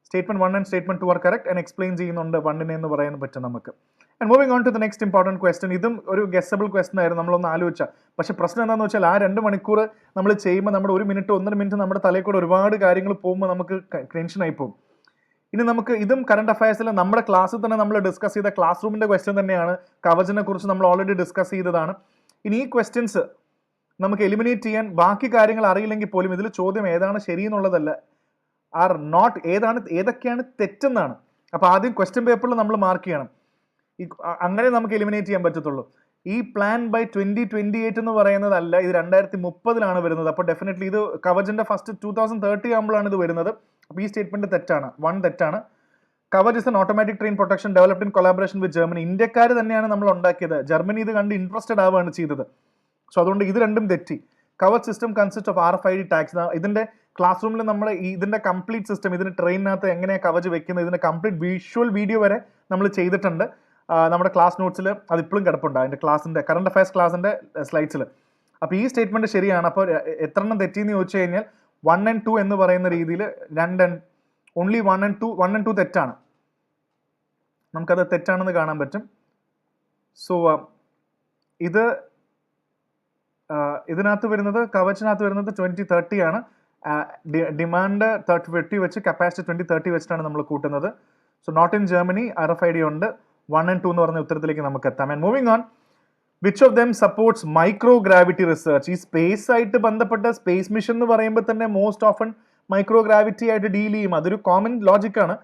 statement 1 and statement 2 are correct and explain ചെയ്യുന്നുണ്ട് 1നെ എന്ന് പറയാൻ പറ്റും നമുക്ക്. And moving on to the next important question. ഇതും ഒരു ഗെസ്സബിൾ ക്വസ്റ്റൻ ആയിരുന്നു, നമ്മളൊന്ന് ആലോചിച്ചാൽ. പക്ഷേ പ്രശ്നം എന്താണെന്ന് വെച്ചാൽ ആ 2 മണിക്കൂർ നമ്മൾ ചെയ്യുമ്പോൾ നമ്മുടെ 1 മിനിറ്റ് 1.5 മിനിറ്റ് നമ്മുടെ തലയിൽ കൂടെ ഒരുപാട് കാര്യങ്ങൾ പോകുമ്പോൾ നമുക്ക് ടെൻഷനായി പോകും. ഇനി നമുക്ക് ഇതും കറണ്ട് അഫയേഴ്സിൽ നമ്മുടെ ക്ലാസ്സിൽ തന്നെ നമ്മൾ ഡിസ്കസ് ചെയ്ത ക്ലാസ് റൂമിന്റെ ക്വസ്റ്റ്യൻ തന്നെയാണ്. കവചിനെ കുറിച്ച് നമ്മൾ ഓൾറെഡി ഡിസ്കസ് ചെയ്തതാണ്. ഇനി ഈ ക്വസ്റ്റ്യൻസ് നമുക്ക് എലിമിനേറ്റ് ചെയ്യാൻ ബാക്കി കാര്യങ്ങൾ അറിയില്ലെങ്കിൽ പോലും ഇതിൽ ചോദ്യം ഏതാണ് ശരി എന്നുള്ളതല്ല, ആർ നോട്ട് ഏതൊക്കെയാണ് തെറ്റെന്നാണ്. അപ്പോൾ ആദ്യം ക്വസ്റ്റ്യൻ പേപ്പറിൽ നമ്മൾ മാർക്ക് ചെയ്യണം. അങ്ങനെ നമുക്ക് എലിമിനേറ്റ് ചെയ്യാൻ പറ്റത്തുള്ളൂ. ഈ പ്ലാൻ ബൈ 2028 എന്ന് പറയുന്നതല്ല, ഇത് 2030 വരുന്നത്. അപ്പോൾ ഡെഫിനറ്റ്ലി ഇത് കവചിന്റെ ഫസ്റ്റ് 2030 ആകുമ്പോഴാണ് ഇത് വരുന്നത്. അപ്പോൾ ഈ സ്റ്റേറ്റ്മെന്റ് തെറ്റാണ്. 1 തെറ്റാണ്. Kavach is an automatic train protection developed in collaboration with Germany. ഇന്ത്യക്കാർ തന്നെയാണ് നമ്മൾ ഉണ്ടാക്കിയത്. ജർമ്മനി ഇത് കണ്ട് ഇൻട്രസ്റ്റഡ് ആവുകയാണ് ചെയ്തത്. സോ അതുകൊണ്ട് ഇത് രണ്ടും തെറ്റി. Kavach system consist of RFID tags. ഇതിന്റെ ക്ലാസ് റൂമിൽ നമ്മൾ ഇതിന്റെ കംപ്ലീറ്റ് സിസ്റ്റം, ഇതിന്റെ ട്രെയിനകത്ത് എങ്ങനെയാണ് കവച് വെക്കുന്നത്, ഇതിന്റെ കംപ്ലീറ്റ് വിഷ്വൽ വീഡിയോ വരെ നമ്മൾ ചെയ്തിട്ടുണ്ട്. നമ്മുടെ ക്ലാസ് നോട്ട്സിൽ അതിപ്പോഴും കിടപ്പുണ്ട്, അതിന്റെ ക്ലാസിന്റെ കറണ്ട് അഫയേഴ്സ് ക്ലാസിന്റെ സ്ലൈഡ്സിൽ. അപ്പോൾ ഈ സ്റ്റേറ്റ്മെന്റ് ശരിയാണ്. അപ്പോൾ എത്ര എണ്ണം തെറ്റിയെന്ന് ചോദിച്ചു കഴിഞ്ഞാൽ 1 and 2 എന്ന് പറയുന്ന രീതിയിൽ ഓൺലി 1 and 2 തെറ്റാണ്. നമുക്കത് തെറ്റാണെന്ന് കാണാൻ പറ്റും. സോ ഇതിനകത്ത് വരുന്നത്, കവചിനകത്ത് വരുന്നത് 2030 ആണ്. ഡിമാൻഡ് 3050 വെച്ച്, കപ്പാസിറ്റി 2030 വെച്ചിട്ടാണ് നമ്മൾ കൂട്ടുന്നത്. So not in Germany, RFID ഉണ്ട്. 1 and 2 എന്ന് പറഞ്ഞ ഉത്തരത്തിലേക്ക് നമുക്ക് എത്താം. And moving on, which of dum supports micro gravity research? ഈ സ്പേസ് ആയിട്ട് ബന്ധപ്പെട്ട സ്പേസ് മിഷൻ എന്ന് പറയുമ്പോൾ തന്നെ മോസ്റ്റ് ഓഫൺ മൈക്രോ ഗ്രാവിറ്റി ആയിട്ട് ഡീൽ ചെയ്യും. അതൊരു കോമൺ ലോജിക്കാണ്.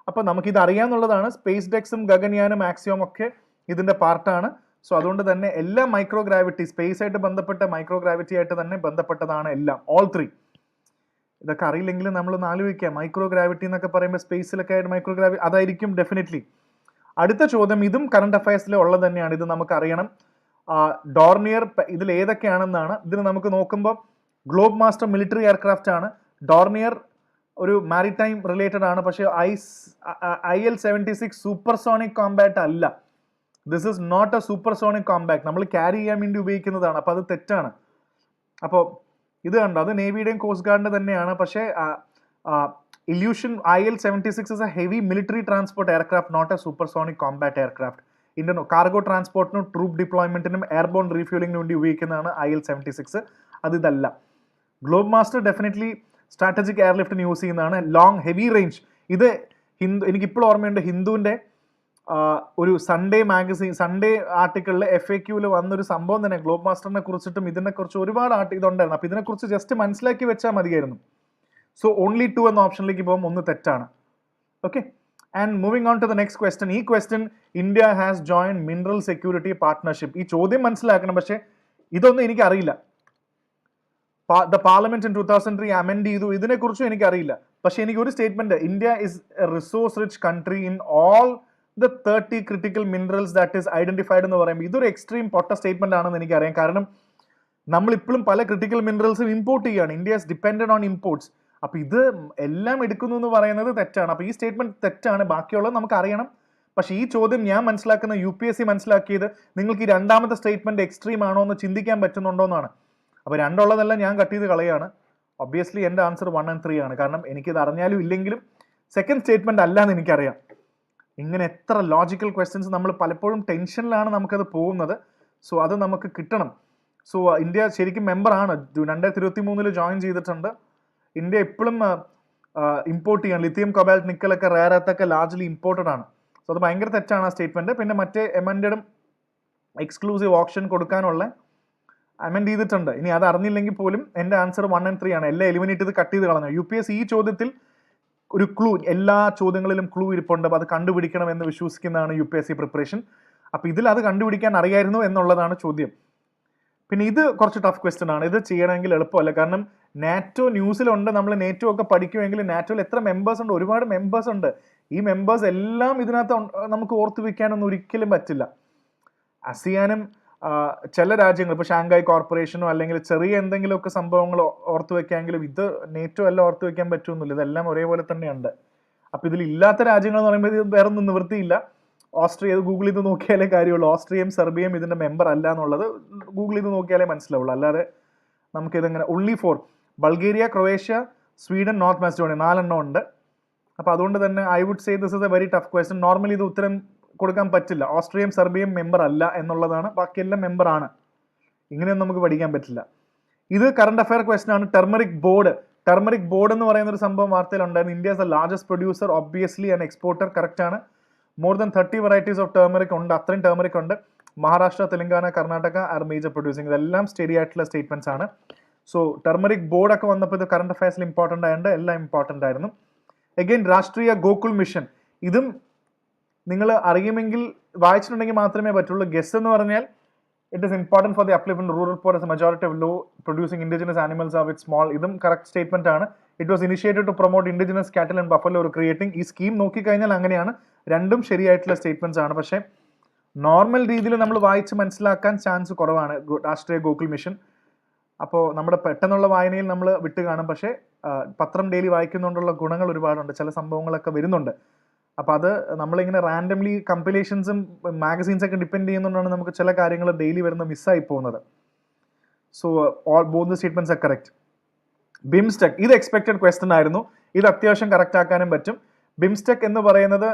അപ്പോൾ നമുക്കിത് അറിയാമെന്നുള്ളതാണ്. സ്പേസ് ഡെക്സും ഗഗൻയാനും ആക്സിയോം ഒക്കെ ഇതിന്റെ പാർട്ടാണ്. സോ അതുകൊണ്ട് തന്നെ എല്ലാ മൈക്രോ ഗ്രാവിറ്റി, സ്പേസ് ആയിട്ട് ബന്ധപ്പെട്ട മൈക്രോ ഗ്രാവിറ്റി ആയിട്ട് തന്നെ ബന്ധപ്പെട്ടതാണ് എല്ലാം, ഓൾ 3. ഇതൊക്കെ അറിയില്ലെങ്കിൽ നമ്മളൊന്ന് ആലോചിക്കാം. മൈക്രോ ഗ്രാവിറ്റി എന്നൊക്കെ പറയുമ്പോൾ സ്പേസിലൊക്കെ ആയിട്ട് മൈക്രോ ഗ്രാവിറ്റി അതായിരിക്കും ഡെഫിനറ്റ്ലി. അടുത്ത ചോദ്യം ഇതും കറണ്ട് അഫയേഴ്സിൽ ഉള്ളത് തന്നെയാണ്. ഇത് നമുക്ക് അറിയണം. ഡോർണിയർ ഇതിൽ ഏതൊക്കെയാണെന്നാണ്. ഇതിന് നമുക്ക് നോക്കുമ്പോൾ ഗ്ലോബ് മാസ്റ്റർ മിലിറ്ററി എയർക്രാഫ്റ്റ് ആണ്. ഡോർണിയർ ഒരു മാരിടൈം റിലേറ്റഡ് ആണ്. പക്ഷേ IL-76 സൂപ്പർസോണിക് കോമ്പാറ്റ് അല്ല. This is not a supersonic compact. നമ്മൾ ക്യാരി ചെയ്യാൻ വേണ്ടി ഉപയോഗിക്കുന്നതാണ്. അപ്പോൾ അത് തെറ്റാണ്. അപ്പോൾ ഇത് കണ്ടോ, അത് നേവിയുടെയും കോസ്റ്റ് ഗാർഡിന്റെ തന്നെയാണ്. പക്ഷേ Ilyushin IL-76 is a heavy military transport aircraft, not a supersonic combat aircraft. Indian cargo ട്രാൻസ്പോർട്ടിനും ട്രൂപ്പ് ഡിപ്ലോയ്മെന്റിനും എയർബോൺ റീഫ്യൂലിംഗിനും വേണ്ടി ഉപയോഗിക്കുന്നതാണ് IL-76. അത് ഇതല്ല. ഗ്ലോബ് മാസ്റ്റർ ഡെഫിനറ്റ്ലി സ്ട്രാറ്റജിക് എയർലിഫ്റ്റിന് യൂസ് ചെയ്യുന്നതാണ്. Long heavy range. ഇത് എനിക്കിപ്പോൾ ഓർമ്മയുണ്ട്, ഹിന്ദുവിൻ്റെ ഒരു സൺഡേ ആർട്ടിക്കിളിൽ FAQയിൽ വന്നൊരു സംഭവം തന്നെ ഗ്ലോബ് മാസ്റ്ററിനെ കുറിച്ചിട്ടും ഇതിനെക്കുറിച്ച് ഒരുപാട് ഇതുണ്ടായിരുന്നു. അപ്പോൾ ഇതിനെക്കുറിച്ച് ജസ്റ്റ് മനസ്സിലാക്കി വെച്ചാൽ മതിയായിരുന്നു. സോ ഓൺലി 2 എന്ന ഓപ്ഷനിലേക്ക് പോകും. 1 തെറ്റാണ്. Okay, and moving on to the next question. ഈ question, India has join mineral security partnership. ഈ ചോദ്യം മനസ്സിലാക്കണം. പക്ഷേ ഇതൊന്നും എനിക്കറിയില്ല. ദ പാർലമെന്റ് ഇൻ 2003 അമെൻഡ് ചെയ്തു, ഇതിനെക്കുറിച്ചും എനിക്കറിയില്ല. പക്ഷേ എനിക്ക് ഒരു statement, India is A resource rich country in all the 30 critical minerals that is identified എന്ന് പറയുമ്പോൾ ഇതൊരു എക്സ്ട്രീം പൊട്ട സ്റ്റേറ്റ്മെന്റ് ആണെന്ന് എനിക്കറിയാം. കാരണം നമ്മൾ ഇപ്പോഴും പല ക്രിട്ടിക്കൽ മിനറൽസും ഇമ്പോർട്ട് ചെയ്യുകയാണ്. India is dependent on imports. അപ്പോൾ ഇത് എല്ലാം എടുക്കുന്നു എന്ന് പറയുന്നത് തെറ്റാണ്. അപ്പോൾ ഈ സ്റ്റേറ്റ്മെന്റ് തെറ്റാണ്. ബാക്കിയുള്ളത് നമുക്ക് അറിയണം. പക്ഷേ ഈ ചോദ്യം ഞാൻ മനസ്സിലാക്കുന്ന UPSC മനസ്സിലാക്കിയത് നിങ്ങൾക്ക് ഈ രണ്ടാമത്തെ സ്റ്റേറ്റ്മെന്റ് എക്സ്ട്രീം ആണോ എന്ന് ചിന്തിക്കാൻ പറ്റുന്നുണ്ടോ എന്നാണ്. അപ്പോൾ രണ്ടുള്ളതെല്ലാം ഞാൻ കട്ട് ചെയ്ത് കളയാണ്. ഒബ്വിയസ്ലി എൻ്റെ ആൻസർ 1 and 3 ആണ്. കാരണം എനിക്കിത് അറിഞ്ഞാലും ഇല്ലെങ്കിലും സെക്കൻഡ് സ്റ്റേറ്റ്മെന്റ് അല്ല എന്ന് എനിക്കറിയാം. ഇങ്ങനെ എത്ര ലോജിക്കൽ ക്വസ്റ്റ്യൻസ് നമ്മൾ പലപ്പോഴും ടെൻഷനിലാണ് നമുക്കത് പോകുന്നത്. സോ അത് നമുക്ക് കിട്ടണം. സോ ഇന്ത്യ ശരിക്കും മെമ്പറാണ്, 2023 ജോയിൻ ചെയ്തിട്ടുണ്ട്. ഇന്ത്യ ഇപ്പോഴും ഇമ്പോർട്ട് ചെയ്യാൻ ലിഥിയം കൊബാൾട്ട് നിക്കലൊക്കെ റെയർ എർത്തൊക്കെ ലാർജ്ലി ഇമ്പോർട്ടഡ് ആണ്. സോ അത് ഭയങ്കര തെറ്റാണ് ആ സ്റ്റേറ്റ്മെന്റ്. പിന്നെ മറ്റേ എമൻഡും എക്സ്ക്ലൂസീവ് ഓപ്ഷൻ കൊടുക്കാനുള്ള അമെൻഡ് ചെയ്തിട്ടുണ്ട്. ഇനി അത് അറിഞ്ഞില്ലെങ്കിൽ പോലും എൻ്റെ ആൻസർ 1 and 3 ആണ്. എല്ലാം എലിമിനേറ്റ് ചെയ്ത് കട്ട് ചെയ്ത് കളഞ്ഞു. UPSC ഈ ചോദ്യത്തിൽ ഒരു ക്ലൂ, എല്ലാ ചോദ്യങ്ങളിലും ക്ലൂ ഇരിപ്പുണ്ട്. അത് കണ്ടുപിടിക്കണം എന്ന് വിശ്വസിക്കുന്നതാണ് UPSC പ്രിപ്പറേഷൻ. അപ്പോൾ ഇതിൽ അത് കണ്ടുപിടിക്കാൻ അറിയായിരുന്നു എന്നുള്ളതാണ് ചോദ്യം. പിന്നെ ഇത് കുറച്ച് ടഫ് ക്വസ്റ്റ്യൻ ആണ്. ഇത് ചെയ്യണമെങ്കിൽ എളുപ്പമല്ല. കാരണം നാറ്റോ ന്യൂസിലുണ്ട്, നമ്മൾ നാറ്റോ ഒക്കെ പഠിക്കുമെങ്കിൽ നാറ്റോയിൽ എത്ര മെമ്പേഴ്സ് ഉണ്ട്? ഒരുപാട് മെമ്പേഴ്സ് ഉണ്ട്. ഈ മെമ്പേഴ്സ് എല്ലാം ഇതിനകത്ത് നമുക്ക് ഓർത്ത് വെക്കാനൊന്നും ഒരിക്കലും പറ്റില്ല. ASEAനും ചില രാജ്യങ്ങൾ, ഇപ്പോൾ ഷാങ്കായ് കോർപ്പറേഷനോ അല്ലെങ്കിൽ ചെറിയ എന്തെങ്കിലുമൊക്കെ സംഭവങ്ങൾ ഓർത്ത് വെക്കാമെങ്കിലും ഇത് നേറ്റോ എല്ലാം ഓർത്ത് വെക്കാൻ പറ്റുമെന്നില്ല. ഇതെല്ലാം ഒരേപോലെ തന്നെയുണ്ട്. അപ്പോൾ ഇതിൽ ഇല്ലാത്ത രാജ്യങ്ങൾ എന്ന് പറയുമ്പോൾ ഇത് വേറെ ഒന്നും നിവൃത്തിയില്ല. ഓസ്ട്രിയ, ഇത് ഗൂഗിൾ ചെയ്ത് നോക്കിയാലേ കാര്യമുള്ളൂ. ഓസ്ട്രിയയും സെർബിയയും ഇതിൻ്റെ മെമ്പർ അല്ല എന്നുള്ളത് ഗൂഗിൾ ചെയ്ത് നോക്കിയാലേ മനസ്സിലാവുള്ളൂ. അല്ലാതെ നമുക്കിതെങ്ങനെ only 4 Bulgaria, Croatia, Sweden, North Macedonia 4 എണ്ണം ഉണ്ട്. അപ്പോൾ അതുകൊണ്ട് തന്നെ I would say this is a very tough question. Normally ഇത് ഉത്തരം കൊടുക്കാൻ പറ്റില്ല. ഓസ്ട്രിയയും സെർബിയയും മെമ്പർ അല്ല എന്നുള്ളതാണ്, ബാക്കിയെല്ലാം മെമ്പർ ആണ്. ഇങ്ങനെയൊന്നും നമുക്ക് പഠിക്കാൻ പറ്റില്ല. ഇത് കറണ്ട് അഫയർ ക്വസ്റ്റ്യൻ ആണ്. ടെർമറിക് ബോർഡ് എന്ന് പറയുന്ന ഒരു സംഭവം വാർത്തയിലുണ്ടായിരുന്നു. India is the largest producer obviously and exporter. Correct ആണ്. More than 30 varieties of turmeric ഉണ്ട്. അത്രയും ടെർമറിക് ഉണ്ട്. Maharashtra, Telangana, Karnataka are major producing. ഇതെല്ലാം സ്റ്റഡി ആയിട്ടുള്ള സ്റ്റേറ്റ്മെന്റ്സ് ആണ്. സോ ടെർമറിക് ബോർഡൊക്കെ വന്നപ്പോൾ ഇത് കറണ്ട് അഫയേഴ്സിൽ ഇമ്പോർട്ടൻ്റ് ആയതുകൊണ്ട് എല്ലാം ഇമ്പോർട്ടൻ്റ് ആയിരുന്നു. അഗൈൻ രാഷ്ട്രീയ ഗോകുൽ മിഷൻ, ഇതും നിങ്ങൾ അറിയുമെങ്കിൽ വായിച്ചിട്ടുണ്ടെങ്കിൽ മാത്രമേ പറ്റുള്ളൂ. ഗെസ് എന്ന് പറഞ്ഞാൽ it is important for the upliftment rural poor as majority of low producing indigenous animals of it small. ഇതും കറക്റ്റ് സ്റ്റേറ്റ്മെന്റ് ആണ്. It was initiated to promote indigenous cattle and buffalo creating. ഈ സ്കീം നോക്കിക്കഴിഞ്ഞാൽ അങ്ങനെയാണ്. രണ്ടും ശരിയായിട്ടുള്ള സ്റ്റേറ്റ്മെന്റ്സ് ആണ്. പക്ഷേ നോർമൽ രീതിയിൽ നമ്മൾ വായിച്ച് മനസ്സിലാക്കാൻ ചാൻസ് കുറവാണ് രാഷ്ട്രീയ ഗോകുൽ മിഷൻ. അപ്പോൾ നമ്മുടെ പെട്ടെന്നുള്ള വായനയിൽ നമ്മൾ വിട്ട് കാണും. പക്ഷേ പത്രം ഡെയിലി വായിക്കുന്നതുകൊണ്ടുള്ള ഗുണങ്ങൾ ഒരുപാടുണ്ട്. ചില സംഭവങ്ങളൊക്കെ വരുന്നുണ്ട്. അപ്പോൾ അത് നമ്മളിങ്ങനെ റാൻഡംലി കമ്പിലേഷൻസും മാഗസീൻസൊക്കെ ഡിപ്പെൻഡ് ചെയ്യുന്നതുകൊണ്ടാണ് നമുക്ക് ചില കാര്യങ്ങൾ ഡെയിലി വരുന്ന മിസ്സായി പോകുന്നത്. So both the statements are correct. BIMSTEC, ഇത് എക്സ്പെക്റ്റഡ് ക്വസ്റ്റ്യൻ ആയിരുന്നു. ഇത് അത്യാവശ്യം കറക്റ്റ് ആക്കാനും പറ്റും. ബിംസ്റ്റെക് എന്ന് പറയുന്നത്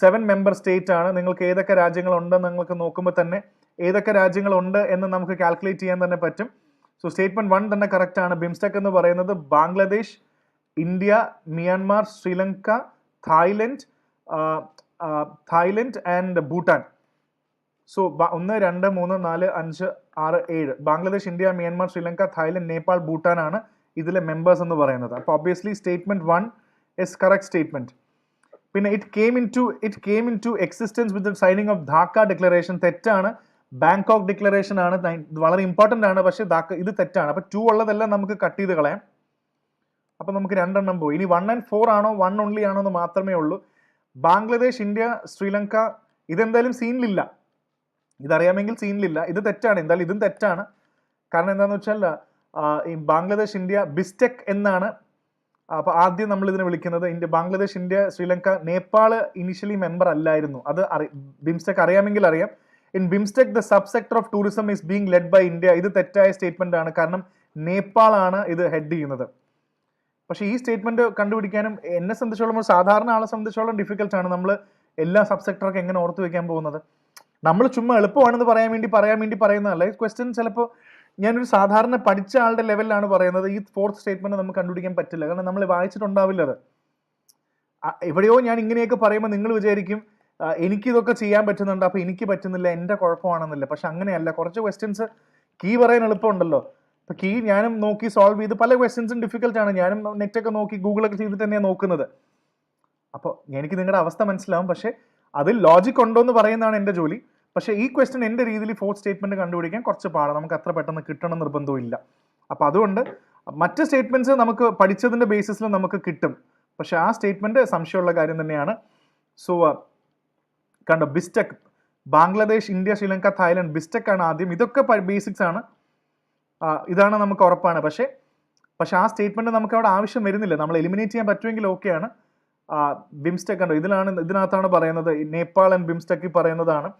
7 മെമ്പർ സ്റ്റേറ്റ് ആണ്. നിങ്ങൾക്ക് ഏതൊക്കെ രാജ്യങ്ങളുണ്ടെന്ന് നിങ്ങൾക്ക് നോക്കുമ്പോൾ തന്നെ ഏതൊക്കെ രാജ്യങ്ങളുണ്ട് എന്ന് നമുക്ക് കാൽക്കുലേറ്റ് ചെയ്യാൻ തന്നെ പറ്റും. സോ സ്റ്റേറ്റ്മെന്റ് 1 തന്നെ കറക്റ്റ് ആണ്. ബിംസ്റ്റെക് എന്ന് പറയുന്നത് Bangladesh, India, Myanmar, Sri Lanka, Thailand and Bhutan. So 1, 2, 3, 4, 5, 6, 7 Bangladesh, India, Myanmar, Sri Lanka, Thailand, Nepal, Bhutan ആണ് ഇതിലെ മെമ്പേഴ്സ് എന്ന് പറയുന്നത്. അപ്പോൾ obviously statement 1 is correct statement. പിന്നെ it came in to existence with signing of Dhaka declaration. തെറ്റാണ്. ബാങ്കോക്ക് ഡിക്ലറേഷൻ ആണ്. വളരെ ഇമ്പോർട്ടൻ്റ് ആണ്. പക്ഷേ ഇത് തെറ്റാണ്. അപ്പോൾ 2 ഉള്ളതെല്ലാം നമുക്ക് കട്ട് ചെയ്ത് കളയാം. അപ്പോൾ നമുക്ക് 2 എണ്ണം പോയി. ഇനി 1 and 4 ആണോ 1 ഓൺലി ആണോ എന്ന് മാത്രമേ ഉള്ളൂ. ബാംഗ്ലാദേശ്, ഇന്ത്യ, ശ്രീലങ്ക ഇതെന്തായാലും സീനിലില്ല. ഇതറിയാമെങ്കിൽ സീനിലില്ല. ഇത് തെറ്റാണ്. എന്തായാലും ഇതും തെറ്റാണ്. കാരണം എന്താണെന്ന് വെച്ചാൽ ഈ ബാംഗ്ലാദേശ്, ഇന്ത്യ ബിസ്റ്റെക് എന്നാണ് അപ്പോൾ ആദ്യം നമ്മൾ ഇതിനെ വിളിക്കുന്നത്. Bangladesh, India, Sri Lanka, Nepal initially member അല്ലായിരുന്നു. അത് ബിംസ്റ്റെക് അറിയാമെങ്കിൽ അറിയാം. In BIMSTEC the sub sector of tourism is being led by India. ഇത് തെറ്റായ സ്റ്റേറ്റ്മെന്റ് ആണ്. കാരണം നേപ്പാളാണ് ഇത് ഹെഡ് ചെയ്യുന്നത്. പക്ഷേ ഈ സ്റ്റേറ്റ്മെന്റ് കണ്ടുപിടിക്കാനും എന്നെ സംബന്ധിച്ചോളം, സാധാരണ ആളെ സംബന്ധിച്ചോളം ഡിഫിക്കൽട്ട് ആണ്. നമ്മൾ എല്ലാ സബ് സെക്ടറൊക്കെ എങ്ങനെ ഓർത്ത് വെക്കാൻ പോകുന്നത്? നമ്മൾ ചുമ്മാ എളുപ്പമാണെന്ന് പറയാൻ വേണ്ടി പറയുന്നതല്ല. ഈ ക്വസ്റ്റ്യൻ ചിലപ്പോൾ ഞാനൊരു സാധാരണ പഠിച്ച ആളുടെ ലെവലിലാണ് പറയുന്നത്. ഈ 4th സ്റ്റേറ്റ്മെന്റ് നമുക്ക് കണ്ടുപിടിക്കാൻ പറ്റില്ല. കാരണം നമ്മൾ വായിച്ചിട്ടുണ്ടാവില്ല അത്. എവിടെയോ ഞാൻ ഇങ്ങനെയൊക്കെ പറയുമ്പോൾ നിങ്ങൾ വിചാരിക്കും എനിക്കിതൊക്കെ ചെയ്യാൻ പറ്റുന്നുണ്ട്, അപ്പോൾ എനിക്ക് പറ്റുന്നില്ല, എൻ്റെ കുഴപ്പമാണെന്നില്ല. പക്ഷെ അങ്ങനെയല്ല. കുറച്ച് ക്വസ്റ്റ്യൻസ് കീ പറയാൻ എളുപ്പമുണ്ടല്ലോ. ഇപ്പോൾ കീ ഞാനും നോക്കി സോൾവ് ചെയ്ത് പല ക്വസ്റ്റ്യൻസും ഡിഫിക്കൽട്ടാണ്. ഞാനും നെറ്റൊക്കെ നോക്കി ഗൂഗിളൊക്കെ ചെയ്തിട്ട് തന്നെയാണ് നോക്കുന്നത്. അപ്പോൾ എനിക്ക് നിങ്ങളുടെ അവസ്ഥ മനസ്സിലാവും. പക്ഷേ അതിൽ ലോജിക് ഉണ്ടോ എന്ന് പറയുന്നതാണ് എൻ്റെ ജോലി. പക്ഷേ ഈ ക്വസ്റ്റ്യൻ എൻ്റെ രീതിയിൽ 4th സ്റ്റേറ്റ്മെന്റ് കണ്ടുപിടിക്കാൻ കുറച്ച് പാടാണ്. നമുക്ക് അത്ര പെട്ടെന്ന് കിട്ടണം നിർബന്ധവും ഇല്ല. അപ്പോൾ അതുകൊണ്ട് മറ്റ് സ്റ്റേറ്റ്മെന്റ്സ് നമുക്ക് പഠിച്ചതിൻ്റെ ബേസിസിൽ നമുക്ക് കിട്ടും. പക്ഷെ ആ സ്റ്റേറ്റ്മെന്റ് സംശയമുള്ള കാര്യം തന്നെയാണ്. സോ കണ്ടോ, ബിസ്റ്റെക്, ബാംഗ്ലാദേശ്, ഇന്ത്യ, ശ്രീലങ്ക, തായ്ലൻഡ്, ബിസ്റ്റെക് ആണ് ആദ്യം. ഇതൊക്കെ ബേസിക്സ് ആണ്. ഇതാണ് നമുക്ക് ഉറപ്പാണ്. പക്ഷേ ആ സ്റ്റേറ്റ്മെന്റ് നമുക്ക് അവിടെ ആവശ്യം വരുന്നില്ല. നമ്മൾ എലിമിനേറ്റ് ചെയ്യാൻ പറ്റുമെങ്കിൽ ഓക്കെയാണ്. ബിംസ്റ്റെക് കണ്ടോ, ഇതിനകത്താണ് പറയുന്നത്. നേപ്പാൾ ആൻഡ് ബിംസ്റ്റെക് പറയുന്നതാണ്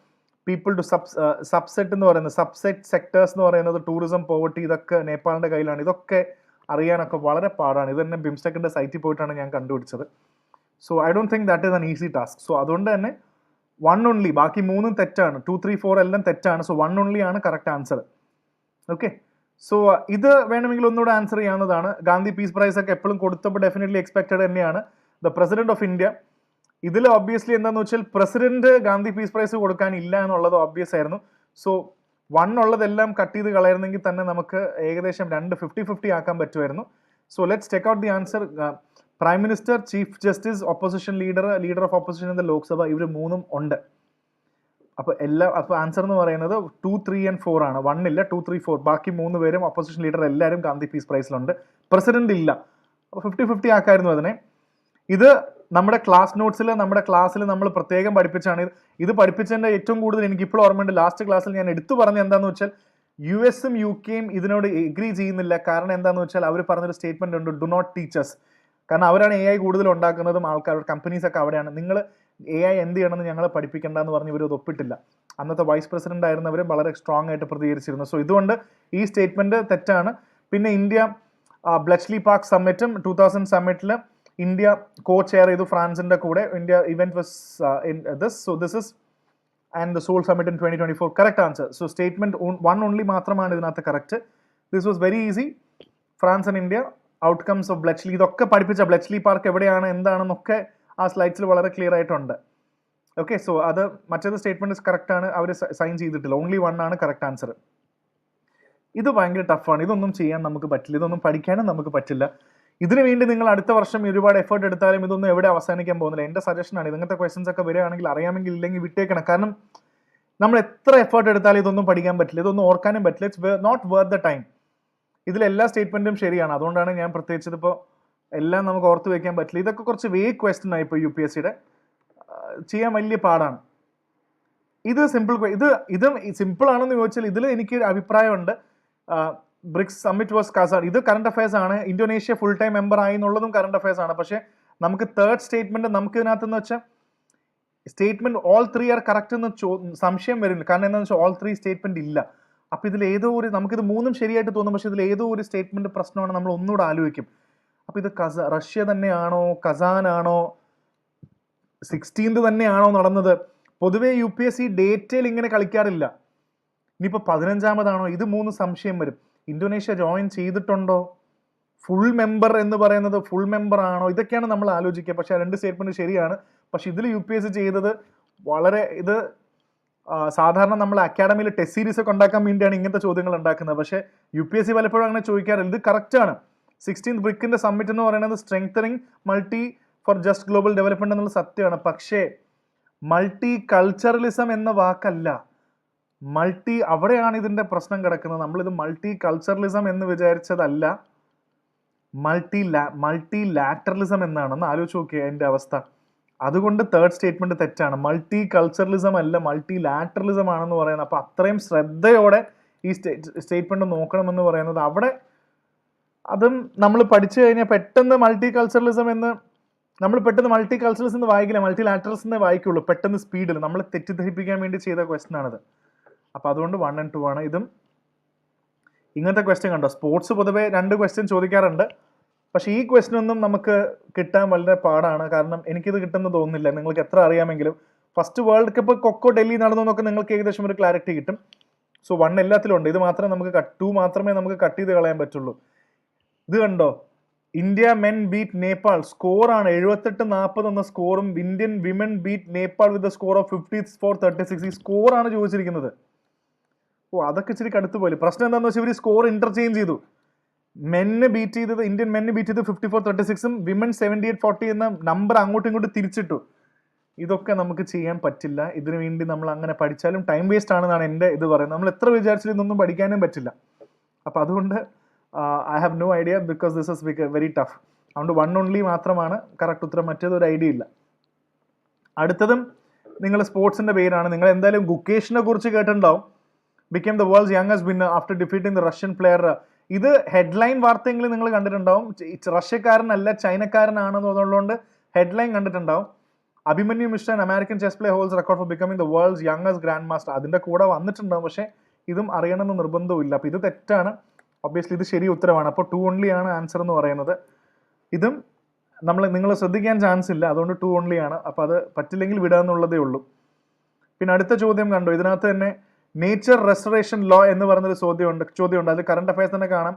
പീപ്പിൾ ടു സബ്സെറ്റ് എന്ന് പറയുന്നത്. സബ്സെറ്റ് സെക്ടേഴ്സ് എന്ന് പറയുന്നത് ടൂറിസം, പോവർട്ടി, ഇതൊക്കെ നേപ്പാളിന്റെ കയ്യിലാണ്. ഇതൊക്കെ അറിയാനൊക്കെ വളരെ പാടാണ്. ഇത് തന്നെ ബിംസ്റ്റെക്കിന്റെ സൈറ്റിൽ പോയിട്ടാണ് ഞാൻ കണ്ടുപിടിച്ചത്. So I don't think that is an easy task. So അതുകൊണ്ട് തന്നെ 1 ഓൺലി, ബാക്കി 3 തെറ്റാണ്. 2, 3, 4 എല്ലാം തെറ്റാണ്. സോ 1 ഓൺലി ആണ് കറക്റ്റ് ആൻസർ. ഓക്കെ, സോ ഇത് വേണമെങ്കിൽ ഒന്നുകൂടെ ആൻസർ ചെയ്യാവുന്നതാണ്. ഗാന്ധി പീസ് പ്രൈസ് ഒക്കെ എപ്പോഴും കൊടുത്തപ്പോൾ ഡെഫിനറ്റ്ലി എക്സ്പെക്റ്റഡ് തന്നെയാണ്. ദ പ്രസിഡന്റ് ഓഫ് ഇന്ത്യ, ഇതിൽ ഓബ്വിയസ്ലി എന്താണെന്ന് വെച്ചാൽ പ്രസിഡന്റ് ഗാന്ധി പീസ് പ്രൈസ് കൊടുക്കാനില്ല എന്നുള്ളത് ഓബ്വിയസ് ആയിരുന്നു. സോ 1 ഉള്ളതെല്ലാം കട്ട് ചെയ്ത് കളയുന്നെങ്കിൽ തന്നെ നമുക്ക് ഏകദേശം 50-50 ആക്കാൻ പറ്റുമായിരുന്നു. So let's check out the answer. Prime minister, chief justice, opposition leader, leader of opposition in the Lok Sabha, ഇവർ 3 ഉണ്ട്. അപ്പോൾ ആൻസർ എന്ന് പറയുന്നത് 2, 3 and 4 ആണ്. 1 ഇല്ല, 2, 3, 4, ബാക്കി 3 പേരും ഓപ്പോസിഷൻ ലീഡർ എല്ലാവരും ഗാന്ധി പീസ് പ്രൈസിലുണ്ട്. പ്രസിഡന്റ് ഇല്ല. അപ്പോൾ 50-50 ആക്കായിരുന്നു അതിനെ. ഇത് നമ്മുടെ ക്ലാസ് നോട്ട്സിൽ, നമ്മുടെ ക്ലാസ്സിൽ നമ്മൾ പ്രത്യേകം പഠിപ്പിച്ചാണ്. ഇത് പഠിപ്പിച്ചതിൻ്റെ ഏറ്റവും കൂടുതൽ എനിക്കിപ്പോൾ ഓർമ്മയുണ്ട്, ലാസ്റ്റ് ക്ലാസ്സിൽ ഞാൻ എടുത്തു പറഞ്ഞ എന്താണെന്ന് വെച്ചാൽ US-ഉം UK-യും ഇതിനോട് എഗ്രി ചെയ്യുന്നില്ല. കാരണം എന്താണെന്ന് വെച്ചാൽ അവർ പറഞ്ഞൊരു സ്റ്റേറ്റ്മെന്റ് ഉണ്ട്, ഡു നോട്ട് ടീച്ചേഴ്സ്. കാരണം അവരാണ് AI കൂടുതൽ ഉണ്ടാക്കുന്നതും ആൾക്കാരുടെ കമ്പനീസൊക്കെ അവിടെയാണ്. നിങ്ങൾ AI എന്ത് ചെയ്യണമെന്ന് ഞങ്ങളെ പഠിപ്പിക്കേണ്ട എന്ന് പറഞ്ഞ് ഇവർ ഒപ്പിട്ടില്ല. അന്നത്തെ വൈസ് പ്രസിഡന്റ് ആയിരുന്നവരും വളരെ സ്ട്രോങ് ആയിട്ട് പ്രതികരിച്ചിരുന്നു. സോ ഇതുകൊണ്ട് ഈ സ്റ്റേറ്റ്മെന്റ് തെറ്റാണ്. പിന്നെ ഇന്ത്യ ബ്ലച്ച്ലി പാർക്ക് സമ്മിറ്റും 2000 സമ്മിറ്റിൽ ഇന്ത്യ കോ ചെയർ ചെയ്തു ഫ്രാൻസിന്റെ കൂടെ. India event was in this. So this is and the Seoul summit in 2024. Correct answer. So statement 1 only മാത്രമാണ് ഇതിനകത്ത് correct. This was very easy. France and India, outcomes of Bletchley, ഇതൊക്കെ പഠിപ്പിച്ച ബ്ലച്ച്ലി park എവിടെയാണ് എന്താണെന്നൊക്കെ ആ സ്ലൈഡ്സിൽ വളരെ ക്ലിയർ ആയിട്ടുണ്ട്. Okay, so അത് മറ്റേത് സ്റ്റേറ്റ്മെന്റ് കറക്റ്റ് ആണ്, അവർ സൈൻ ചെയ്തിട്ടില്ല. ഓൺലി 1 ആണ് കറക്റ്റ് ആൻസർ. ഇത് ഭയങ്കര ടഫാണ്. ഇതൊന്നും ചെയ്യാൻ നമുക്ക് പറ്റില്ല, ഇതൊന്നും പഠിക്കാനും നമുക്ക് പറ്റില്ല. ഇതിനു വേണ്ടി നിങ്ങൾ അടുത്ത വർഷം ഒരുപാട് എഫേർട്ട് എടുത്താലും ഇതൊന്നും എവിടെ അവസാനിക്കാൻ പോകുന്നില്ല. എൻ്റെ സജഷനാണ്. ഇങ്ങനത്തെ ക്വസ്റ്റൻസ് ഒക്കെ വരികയാണെങ്കിൽ അറിയാമെങ്കിൽ ഇല്ലെങ്കിൽ വിട്ടേക്കണം. കാരണം നമ്മൾ എത്ര എഫേർട്ട് എടുത്താലും ഇതൊന്നും പഠിക്കാൻ പറ്റില്ല, ഇതൊന്നും ഓർക്കാനും പറ്റില്ല. It's not worth the time. ഇതിലെല്ലാ സ്റ്റേറ്റ്മെന്റും ശരിയാണ്. അതുകൊണ്ടാണ് ഞാൻ പ്രത്യേകിച്ചത് ഇപ്പോൾ എല്ലാം നമുക്ക് ഓർത്ത് വയ്ക്കാൻ പറ്റില്ല. ഇതൊക്കെ കുറച്ച് വേഗ് ക്വസ്റ്റൻ ആയി ഇപ്പോൾ UPSCയുടെ, ചെയ്യാൻ വലിയ പാടാണ്. ഇത് സിമ്പിൾ, ഇത് സിമ്പിൾ ആണെന്ന് ചോദിച്ചാൽ ഇതിൽ എനിക്ക് ഒരു അഭിപ്രായമുണ്ട്. ബ്രിക്സ് സമ്മിറ്റ് വാസ് കസാൻ, ഇത് കറണ്ട് അഫയേഴ്സ് ആണ്. ഇന്തോനേഷ്യ ഫുൾ ടൈം മെമ്പർ ആയി എന്നുള്ളതും കറണ്ട് അഫയേഴ്സ് ആണ്. പക്ഷേ നമുക്ക് തേർഡ് സ്റ്റേറ്റ്മെന്റ് നമുക്ക് ഇതിനകത്തെന്ന് വെച്ചാൽ സ്റ്റേറ്റ്മെന്റ് ഓൾ 3 ആർ കറക്റ്റ് എന്ന് സംശയം വരുന്നില്ല. കാരണം എന്താണെന്ന് വെച്ചാൽ ഓൾ 3 സ്റ്റേറ്റ്മെന്റ് ഇല്ല. അപ്പൊ ഇതിൽ ഏതോ ഒരു, നമുക്കിത് 3ഉം ശരിയായിട്ട് തോന്നും, പക്ഷെ ഇതിൽ ഏതോ ഒരു സ്റ്റേറ്റ്മെന്റ് പ്രശ്നമാണ്. നമ്മൾ ഒന്നുകൂടെ ആലോചിക്കും. അപ്പൊ ഇത് റഷ്യ തന്നെയാണോ, കസാൻ ആണോ, 16th തന്നെയാണോ നടന്നത്? പൊതുവെ UPSC ഡേറ്റയിൽ ഇങ്ങനെ കളിക്കാറില്ല. ഇനിയിപ്പോൾ 15ാമതാണോ? ഇത് 3 സംശയം വരും. ഇന്തോനേഷ്യ ജോയിൻ ചെയ്തിട്ടുണ്ടോ? ഫുൾ മെമ്പർ എന്ന് പറയുന്നത് ഫുൾ മെമ്പർ ആണോ? ഇതൊക്കെയാണ് നമ്മൾ ആലോചിക്കുക. പക്ഷേ 2 സ്റ്റേറ്റ്മെന്റ് ശരിയാണ്. പക്ഷെ ഇതിൽ UPSC ചെയ്തത് വളരെ, ഇത് സാധാരണ നമ്മൾ അക്കാഡമിയിൽ ടെസ്റ്റ് സീരീസ് ഒക്കെ ഉണ്ടാക്കാൻ വേണ്ടിയാണ് ഇങ്ങനത്തെ ചോദ്യങ്ങൾ ഉണ്ടാക്കുന്നത്. പക്ഷേ UPSC പലപ്പോഴും അങ്ങനെ ചോദിക്കാറില്ല. ഇത് കറക്റ്റാണ്. 16th ബ്രിക്കിന്റെ സമ്മിറ്റ് എന്ന് പറയുന്നത് strengthening multi for just global development എന്നുള്ള സത്യമാണ്. പക്ഷേ മൾട്ടി കൾച്ചറലിസം എന്ന വാക്കല്ല. അവിടെയാണ് ഇതിന്റെ പ്രശ്നം കിടക്കുന്നത്. നമ്മളിത് മൾട്ടി കൾച്ചറലിസം എന്ന് വിചാരിച്ചതല്ല, മൾട്ടി ലാറ്ററലിസം എന്നാണ്. ഒന്ന് ആലോചിച്ച് നോക്കിയ എൻ്റെ അവസ്ഥ. അതുകൊണ്ട് തേർഡ് സ്റ്റേറ്റ്മെന്റ് തെറ്റാണ്. മൾട്ടി കൾച്ചറലിസം അല്ല, മൾട്ടി ലാറ്ററലിസം ആണെന്ന് പറയുന്നത്. അപ്പൊ അത്രയും ശ്രദ്ധയോടെ ഈ സ്റ്റേറ്റ്മെന്റ് നോക്കണമെന്ന് പറയുന്നത്. അവിടെ അതും നമ്മൾ പഠിച്ചു കഴിഞ്ഞാൽ പെട്ടെന്ന് മൾട്ടി കൾച്ചറലിസം എന്ന് വായിക്കില്ല, മൾട്ടി ലാറ്ററലിസം എന്നേ വായിക്കുള്ളൂ പെട്ടെന്ന് സ്പീഡിൽ. നമ്മൾ തെറ്റിദ്ധരിപ്പിക്കാൻ വേണ്ടി ചെയ്ത ക്വസ്റ്റൻ ആണിത്. അപ്പൊ അതുകൊണ്ട് 1 and 2 ആണ്. ഇതും ഇങ്ങനത്തെ ക്വസ്റ്റ്യൻ കണ്ടോ, സ്പോർട്സ് പൊതുവെ 2 ക്വസ്റ്റ്യൻ ചോദിക്കാറുണ്ട്. പക്ഷേ ഈ ക്വസ്റ്റ്യൻ ഒന്നും നമുക്ക് കിട്ടാൻ വളരെ പാടാണ്. കാരണം എനിക്കിത് കിട്ടുമെന്ന് തോന്നുന്നില്ല. നിങ്ങൾക്ക് എത്ര അറിയാമെങ്കിലും ഫസ്റ്റ് വേൾഡ് കപ്പ് കൊക്കോ ഡൽഹി നടന്നു എന്നൊക്കെ നിങ്ങൾക്ക് ഏകദേശം ഒരു ക്ലാരിറ്റി കിട്ടും. സോ 1 എല്ലാത്തിലും ഉണ്ട്. ഇത് മാത്രമേ നമുക്ക് 2 മാത്രമേ നമുക്ക് കട്ട് ചെയ്ത് കളയാൻ പറ്റുള്ളൂ. ഇത് കണ്ടോ, ഇന്ത്യ മെൻ ബീറ്റ് നേപ്പാൾ, സ്കോറാണ് 78-40 എന്ന സ്കോറും. Indian women beat Nepal with score of 54-36. ഈ സ്കോറാണ് ചോദിച്ചിരിക്കുന്നത്. അതൊക്കെ ഇച്ചിരി കടുത്തു പോലെ. പ്രശ്നം എന്താണെന്ന് വെച്ചാൽ ഇവർ സ്കോർ ഇന്റർചേഞ്ച് ചെയ്തു. ഇന്ത്യൻ മെന്ന് ബീറ്റ് ചെയ്ത് 54-36ഉം വിമൻ 78-40 എന്ന നമ്പർ അങ്ങോട്ടും ഇങ്ങോട്ടും തിരിച്ചിട്ടു. ഇതൊക്കെ നമുക്ക് ചെയ്യാൻ പറ്റില്ല. ഇതിനു വേണ്ടി നമ്മൾ അങ്ങനെ പഠിച്ചാലും ടൈം വേസ്റ്റ് ആണെന്നാണ് എൻ്റെ ഇത് പറയുന്നത്. നമ്മൾ എത്ര വിചാരിച്ചാലും ഇതൊന്നും പഠിക്കാനും പറ്റില്ല. അപ്പം അതുകൊണ്ട് I have no idea, because this is very tough. അതുകൊണ്ട് 1 ഓൺലി മാത്രമാണ് കറക്റ്റ് ഉത്തരം, മറ്റേതൊരു ഐഡിയ ഇല്ല. അടുത്തതും നിങ്ങൾ സ്പോർട്സിന്റെ പേരാണ്. നിങ്ങൾ എന്തായാലും ഗുക്കേഷിനെ കുറിച്ച് കേട്ടിട്ടുണ്ടാവും. became the world's youngest winner after defeating the Russian player. ഇത് ഹെഡ്ലൈൻ വാർത്തയെങ്കിലും നിങ്ങൾ കണ്ടിട്ടുണ്ടാവും. റഷ്യക്കാരനല്ല, ചൈനക്കാരനാണെന്നുള്ളതുകൊണ്ട് ഹെഡ്ലൈൻ കണ്ടിട്ടുണ്ടാവും. Abhimanyu Mishra, American chess play holds record for becoming the world's youngest grandmaster. അതിന്റെ കൂടെ വന്നിട്ടുണ്ടാവും, പക്ഷേ ഇതും അറിയണമെന്ന് നിർബന്ധമില്ല. അപ്പോൾ ഇത് തെറ്റാണ്. ഒബ്വിയസ്ലി ഇത് ശരി ഉത്തരവാണ്. അപ്പോൾ 2 ഓൺലി ആണ് ആൻസർ എന്ന് പറയുന്നത്. ഇതും നിങ്ങൾ ശ്രദ്ധിക്കാൻ ചാൻസ് ഇല്ല, അതുകൊണ്ട് 2 ഓൺലി ആണ്. അപ്പോൾ അത് പറ്റില്ലെങ്കിൽ വിടാന്നുള്ളതേ ഉള്ളൂ. പിന്നെ അടുത്ത ചോദ്യം കണ്ടോ, ഇതിനകത്ത് തന്നെ നേച്ചർ റെസ്റ്റോറേഷൻ ലോ എന്ന് പറയുന്നൊരു ചോദ്യമുണ്ട്. അതിൽ കറണ്ട് അഫയേഴ്സ് തന്നെ കാണാം.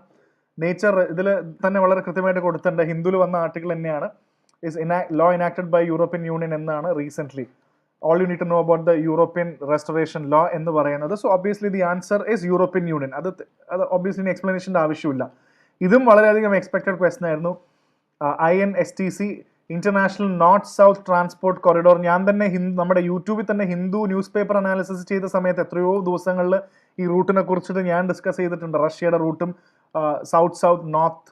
നേച്ചർ ഇതിൽ തന്നെ വളരെ കൃത്യമായിട്ട് കൊടുത്തിട്ടുണ്ട്. ഹിന്ദുവിൽ വന്ന ആർട്ടിക്കിൾ തന്നെയാണ്. law enacted by European Union എന്നാണ് recently. All you need to know about the European Restoration Law എന്ന് പറയുന്നത്. So obviously the answer is European union. അത് ഒബ്വിയസ്ലി എക്സ്പ്ലനേഷൻ്റെ ആവശ്യമില്ല. ഇതും വളരെയധികം എക്സ്പെക്റ്റഡ് ക്വസ്റ്റൻ ആയിരുന്നു. INSTC international north south transport corridor. ഞാൻ തന്നെ നമ്മുടെ യൂട്യൂബിൽ തന്നെ ഹിന്ദു ന്യൂസ് പേപ്പർ അനാലിസിസ് ചെയ്ത സമയത്ത് എത്രയോ ദിവസങ്ങളിൽ ഈ റൂട്ടിനെ കുറിച്ചിട്ട് ഞാൻ ഡിസ്കസ് ചെയ്തിട്ടുണ്ട്. റഷ്യയുടെ റൂട്ടും സൗത്ത് നോർത്ത്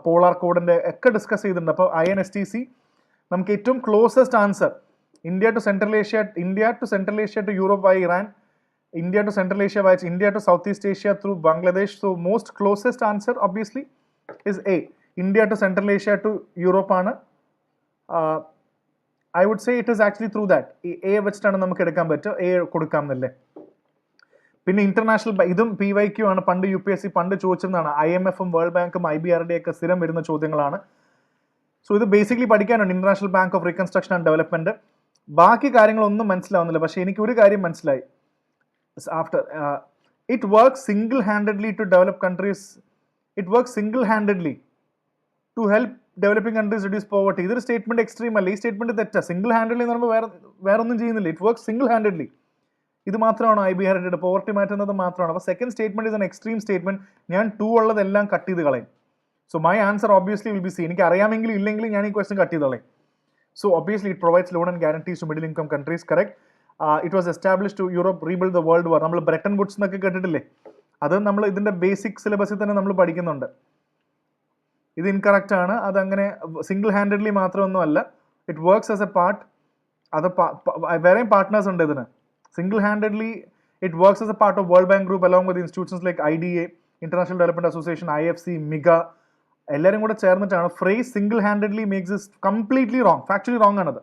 പോളാർ കോഡിൻ്റെ ഒക്കെ ഡിസ്കസ് ചെയ്തിട്ടുണ്ട്. അപ്പോൾ INSTC നമുക്ക് ഏറ്റവും closest answer India to Central Asia to Europe via Iran, India to Central Asia via India to South East Asia through Bangladesh. So most closest answer obviously is A, India to Central Asia to Europe ആണ്. I would say it is actually through that. ഈ A വെച്ചിട്ടാണ് നമുക്ക് എടുക്കാൻ പറ്റുക, A കൊടുക്കാം എന്നല്ലേ. പിന്നെ international ഇതും PYQ ആണ്. പണ്ട് UPSC പണ്ട് ചോദിച്ചിരുന്നതാണ്. IMFും വേൾഡ് ബാങ്കും IBRD ഒക്കെ സ്ഥിരം വരുന്ന ചോദ്യങ്ങളാണ്. സോ ഇത് ബേസിക്കലി പഠിക്കാനുണ്ട്. International bank of reconstruction and development. ബാക്കി കാര്യങ്ങളൊന്നും മനസ്സിലാവുന്നില്ല, പക്ഷേ എനിക്ക് ഒരു കാര്യം മനസ്സിലായി. After it work single handedly to develop countries, it work single handedly to help developing countries reduce poverty. ഇതൊരു സ്റ്റേറ്റ്മെന്റ് എക്സ്ട്രീം അല്ല, ഈ സ്റ്റേറ്റ്മെന്റ് തെറ്റാ. സിംഗിൾ ഹാൻഡഡ്ലി എന്ന് പറയുമ്പോൾ വേറെ ഒന്നും ചെയ്യുന്നില്ല. It work single handedly. ഇത് മാത്രമാണ് IBRD പോവർട്ടി മാറ്റുന്നത് മാത്രമാണ്. അപ്പോൾ second statement is an extreme statement. ഞാൻ 2 ഉള്ളതെല്ലാം കട്ട് ചെയ്ത് കളയും. So my answer obviously will be C. എനിക്ക് അറിയാമെങ്കിലും ഇല്ലെങ്കിലും ഞാൻ ഈ ക്വസ്റ്റൻ കട്ട് ചെയ്ത് കളയും. So obviously it provides loan and guarantees to middle income countries. Correct. It was establish to Europe rebuild the world war. നമ്മൾ ബ്രെട്ടൺ വുഡ്സ് എന്നൊക്കെ കേട്ടിട്ടില്ലേ? അത് നമ്മൾ ഇതിന്റെ ബേസിക് സിലബസിൽ തന്നെ നമ്മൾ പഠിക്കുന്നുണ്ട്. ഇത് ഇൻകറക്റ്റ് ആണ്. അതങ്ങനെ സിംഗിൾ ഹാൻഡഡ്ലി മാത്രമൊന്നും അല്ല. It works as A part. അത് വേറെയും പാർട്ട്നേഴ്സ് ഉണ്ട് ഇതിന്. Single handedly, it works as a part of World Bank Group along with institutions like IDA, International Development Association, IFC, MIGA. എല്ലാവരും കൂടെ ചേർന്നിട്ടാണ്. Phrase single handedly makes is completely wrong, factually wrong ആണത്.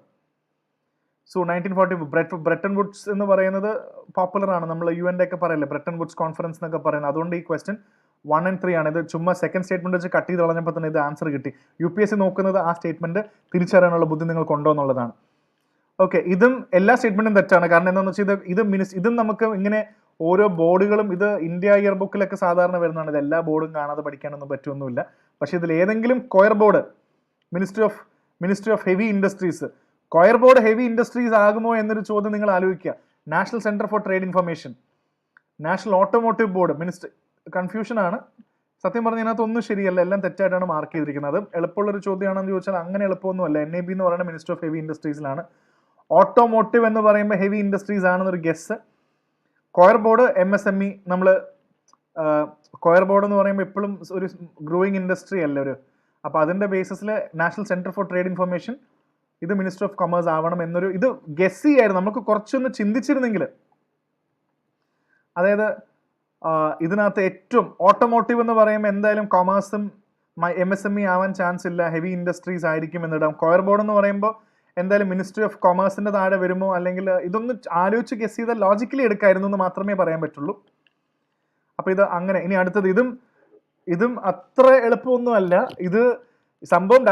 So 1940 Bretton Woods എന്ന് പറയുന്നത് popular ആണ്. നമ്മൾ UN ഒക്കെ പറയല്ലേ ബ്രെട്ടൺ വുഡ്സ് കോൺഫറൻസ് എന്നൊക്കെ പറയുന്നത്. അതുകൊണ്ട് ഈ ക്വസ്റ്റൻ 1 and 3 ആണ്. ഇത് ചുമ്മാ സെക്കൻഡ് സ്റ്റേറ്റ്മെന്റ് വെച്ച് കട്ട് ചെയ്ത് കളഞ്ഞപ്പോൾ തന്നെ ഇത് ആൻസർ കിട്ടി. UPSC നോക്കുന്നത് ആ സ്റ്റേറ്റ്മെന്റ് തിരിച്ചറിയാനുള്ള ബുദ്ധി നിങ്ങൾക്കുണ്ടോ എന്നുള്ളതാണ്. ഓക്കെ, ഇതും എല്ലാ സ്റ്റേറ്റ്മെന്റും തെറ്റാണ്. കാരണം എന്താണെന്ന് വെച്ചാൽ ഇതും നമുക്ക് ഇങ്ങനെ ഓരോ ബോർഡുകളും, ഇത് ഇന്ത്യ ഇയർ ബുക്കിലൊക്കെ സാധാരണ വരുന്നതാണ്. ഇത് എല്ലാ ബോർഡും കാണാതെ പഠിക്കാനൊന്നും പറ്റുമൊന്നുമില്ല. പക്ഷേ ഇതിൽ ഏതെങ്കിലും coir board, ministry of heavy industries, coir board heavy industries ആകുമോ എന്നൊരു ചോദ്യം നിങ്ങൾ ആലോചിക്കുക. National centre for trade information, national automotive board, minister. Confusion ആണ് സത്യം പറഞ്ഞാൽ. ഇതിനകത്തൊന്നും ശരിയല്ല, എല്ലാം തെറ്റായിട്ടാണ് മാർക്ക് ചെയ്തിരിക്കുന്നത്. എളുപ്പമുള്ളൊരു ചോദ്യമാണെന്ന് ചോദിച്ചാൽ അങ്ങനെ എളുപ്പമൊന്നുമല്ല. NAB എന്ന് പറയുന്നത് മിനിസ്റ്റർ ഓഫ് ഹെവി ഇൻഡസ്ട്രീസിലാണ്. ഓട്ടോമോട്ടീവ് എന്ന് പറയുമ്പോൾ ഹെവി ഇൻഡസ്ട്രീസ് ആണെന്നൊരു ഗെസ്. Coir board MSME. നമ്മൾ കൊയർ ബോർഡ് എന്ന് പറയുമ്പോൾ എപ്പോഴും ഒരു ഗ്രോയിങ് ഇൻഡസ്ട്രി അല്ലേ ഒരു. അപ്പോൾ അതിൻ്റെ ബേസിസിൽ National Centre for trade Information, ഇത് മിനിസ്റ്റർ ഓഫ് കൊമേഴ്സ് ആവണം എന്നൊരു ഇത് ഗെസ് ചെയ്യായിരുന്നു. നമുക്ക് കുറച്ചൊന്ന് ചിന്തിച്ചിരുന്നെങ്കിൽ, അതായത് ഇതിനകത്ത് ഏറ്റവും ഓട്ടോമോട്ടീവ് എന്ന് പറയുമ്പോൾ എന്തായാലും കൊമേഴ്സും MSME ആവാൻ ചാൻസ് ഇല്ല, ഹെവി ഇൻഡസ്ട്രീസ് ആയിരിക്കും എന്നിടാം. കൊയർ ബോർഡ് എന്ന് പറയുമ്പോൾ എന്തായാലും മിനിസ്ട്രി ഓഫ് കൊമേഴ്സിന്റെ താഴെ വരുമോ, അല്ലെങ്കിൽ ഇതൊന്ന് ആലോചിച്ച് ഗസ് ചെയ്താൽ ലോജിക്കലി എടുക്കായിരുന്നു എന്ന് മാത്രമേ പറയാൻ പറ്റുള്ളൂ. അപ്പൊ ഇത് അങ്ങനെ. ഇനി അടുത്തത്, ഇതും അത്ര എളുപ്പമൊന്നുമല്ല. ഇത് സംഭവം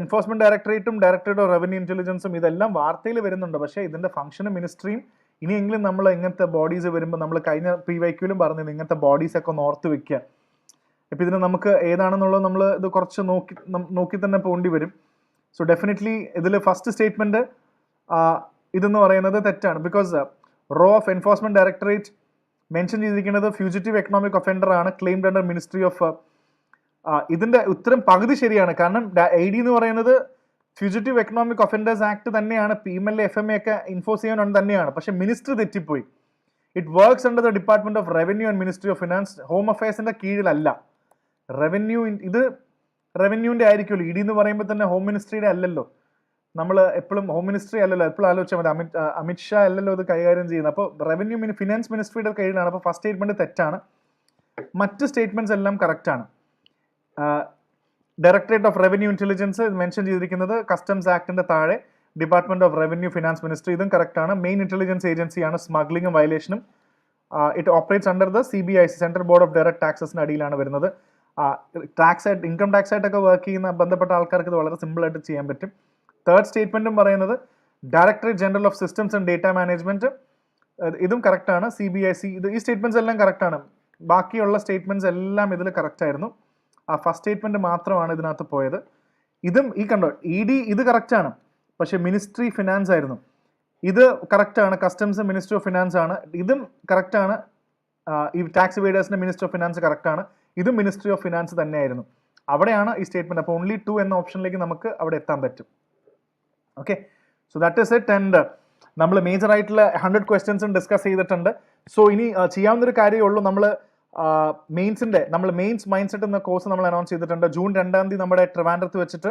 എൻഫോഴ്സ്മെന്റ് ഡയറക്ടറേറ്റും ഡയറക്ടറേറ്റ് ഓഫ് റവന്യൂ ഇന്റലിജൻസും ഇതെല്ലാം വാർത്തയിൽ വരുന്നുണ്ട്. പക്ഷേ ഇതിന്റെ ഫംഗ്ഷനും മിനിസ്ട്രിയും ഇനിയെങ്കിലും നമ്മൾ ഇങ്ങനത്തെ ബോഡീസ് വരുമ്പോൾ, നമ്മൾ കഴിഞ്ഞ PYQലും പറഞ്ഞത് ഇങ്ങനത്തെ ബോഡീസ് ഒക്കെ ഒന്ന് ഓർത്ത് വെക്കുക. ഇപ്പം ഇതിന് നമുക്ക് ഏതാണെന്നുള്ളത് നമ്മൾ ഇത് കുറച്ച് നോക്കി തന്നെ പോകേണ്ടി വരും. സോ ഡെഫിനറ്റ്ലി ഇതിൽ ഫസ്റ്റ് സ്റ്റേറ്റ്മെന്റ് ഇതെന്ന് പറയുന്നത് തെറ്റാണ്. Because role of Enforcement Directorate mention ചെയ്തിരിക്കുന്നത് ഫ്യൂജിറ്റീവ് എക്കണോമിക് ഒഫൻഡർ ആണ്, ക്ലെയിംഡ് അണ്ടർ മിനിസ്ട്രി ഓഫ്. ഇതിന്റെ ഉത്തരം പകുതി ശരിയാണ്. കാരണം AD എന്ന് പറയുന്നത് ഫ്യൂജിറ്റീവ് എക്കണോമിക് ഒഫൻഡേഴ്സ് ആക്ട് തന്നെയാണ്, PMLA FMA ഒക്കെ ഇൻഫോഴ്സ് ചെയ്യാൻ തന്നെയാണ്. പക്ഷേ മിനിസ്ട്രി തെറ്റിപ്പോയി. It works under the department of revenue and ministry of finance. Home അഫയേഴ്സിന്റെ കീഴിലല്ല. ഇത് റവന്യൂവിന്റെ ആയിരിക്കുമല്ലോ. ED എന്ന് പറയുമ്പോൾ തന്നെ ഹോം മിനിസ്ട്രിയുടെ അല്ലല്ലോ. നമ്മൾ എപ്പോഴും ഹോം മിനിസ്ട്രി അല്ലല്ലോ, എപ്പോഴും ആലോചിച്ചാൽ മതി. അമിത് ഷാ അല്ലല്ലോ ഇത് കൈകാര്യം ചെയ്യുന്നത്. അപ്പോൾ റവന്യൂ ഫിനാൻസ് മിനിസ്ട്രിയുടെ കീഴിലാണ്. അപ്പോൾ ഫസ്റ്റ് സ്റ്റേറ്റ്മെന്റ് തെറ്റാണ്. മറ്റ് സ്റ്റേറ്റ്മെന്റ്സ് എല്ലാം കറക്റ്റ് ആണ്. Directorate of Revenue Intelligence mention ചെയ്തിരിക്കുന്നത് കസ്റ്റംസ് ആക്ടിന്റെ താഴെ department of revenue finance ministry. ഇതും കറക്റ്റ് ആണ്. മെയിൻ ഇന്റലിജൻസ് ഏജൻസിയാണ് സ്മഗ്ലിംഗും വയലേഷനും. It operates under the CBIC, Central Board of Direct ടാക്സസിന് അടിയിലാണ് വരുന്നത്. ടാക്സ് ആയിട്ട് ഇൻകം ടാക്സ് ആയിട്ടൊക്കെ വർക്ക് ചെയ്യുന്ന ബന്ധപ്പെട്ട ആൾക്കാർക്ക് ഇത് വളരെ സിമ്പിളായിട്ട് ചെയ്യാൻ പറ്റും. തേർഡ് സ്റ്റേറ്റ്മെൻറ്റും പറയുന്നത് directorate general of systems and data management, ഇതും കറക്റ്റാണ്. CBIC ഈ സ്റ്റേറ്റ്മെൻറ്റ്സ് എല്ലാം കറക്റ്റാണ്. ബാക്കിയുള്ള സ്റ്റേറ്റ്മെൻറ്റ്സ് എല്ലാം ഇതിൽ കറക്റ്റായിരുന്നു. ആ ഫസ്റ്റ് സ്റ്റേറ്റ്മെൻറ്റ് മാത്രമാണ് ഇതിനകത്ത് പോയത്. ഇതും ഈ കണ്ടോ ED ഇത് കറക്റ്റാണ്, പക്ഷേ മിനിസ്ട്രി ഫിനാൻസ് ആയിരുന്നു. ഇത് കറക്റ്റാണ്, കസ്റ്റംസ് മിനിസ്ട്രി ഓഫ് ഫിനാൻസ് ആണ്. ഇതും കറക്റ്റാണ്, ഈ ടാക്സ് ഇവേഡേഴ്സിൻ്റെ മിനിസ്ട്രി ഓഫ് ഫിനാൻസ് കറക്റ്റാണ്. ഇതും മിനിസ്ട്രി ഓഫ് ഫിനാൻസ് തന്നെയായിരുന്നു. അവിടെയാണ് ഈ സ്റ്റേറ്റ്മെൻറ്റ്. അപ്പോൾ ഓൺലി 2 എന്ന ഓപ്ഷനിലേക്ക് നമുക്ക് അവിടെ എത്താൻ പറ്റും. Okay, so that is it. And നമ്മൾ മേജർ ആയിട്ടുള്ള 100 ക്വസ്റ്റ്യൻസും ഡിസ്കസ് ചെയ്തിട്ടുണ്ട്. സോ ഇനി ചെയ്യാവുന്നൊരു കാര്യമേ ഉള്ളൂ. നമ്മൾ മെയിൻസ് മൈൻഡ് സെറ്റ് എന്ന കോഴ്സ് നമ്മൾ അനൗൺസ് ചെയ്തിട്ടുണ്ട്. ജൂൺ 2-ാം തീയതി നമ്മുടെ ട്രിവാൻഡ്രത്ത് വെച്ചിട്ട്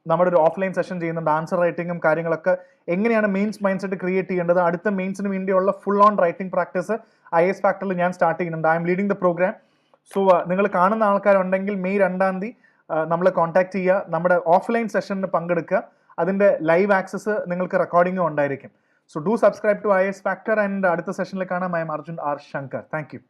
നമ്മുടെ ഒരു ഓഫ്ലൈൻ സെഷൻ ചെയ്യുന്നുണ്ട്. ആൻസർ റൈറ്റിങ്ങും കാര്യങ്ങളൊക്കെ, എങ്ങനെയാണ് മെയിൻസ് മൈൻഡ് സെറ്റ് ക്രിയേറ്റ് ചെയ്യേണ്ടത്, അടുത്ത മെയിൻസിന് വേണ്ടിയുള്ള full on writing practice IAS ഫാക്ടറിൽ ഞാൻ സ്റ്റാർട്ട് ചെയ്യുന്നുണ്ട്. I'm leading the program. So നിങ്ങൾ കാണുന്ന ആൾക്കാരുണ്ടെങ്കിൽ മെയ് 2-ാം തീയതി നമ്മളെ കോൺടാക്ട് ചെയ്യുക, നമ്മുടെ ഓഫ്ലൈൻ സെഷനിൽ പങ്കെടുക്കുക. അതിൻ്റെ ലൈവ് ആക്സസ് നിങ്ങൾക്ക് റെക്കോർഡിങ്ങും ഉണ്ടായിരിക്കും. So do subscribe to IAS factor. And അടുത്ത സെഷനിൽ കാണാം. I'm Arjun R. Shankar. Thank U.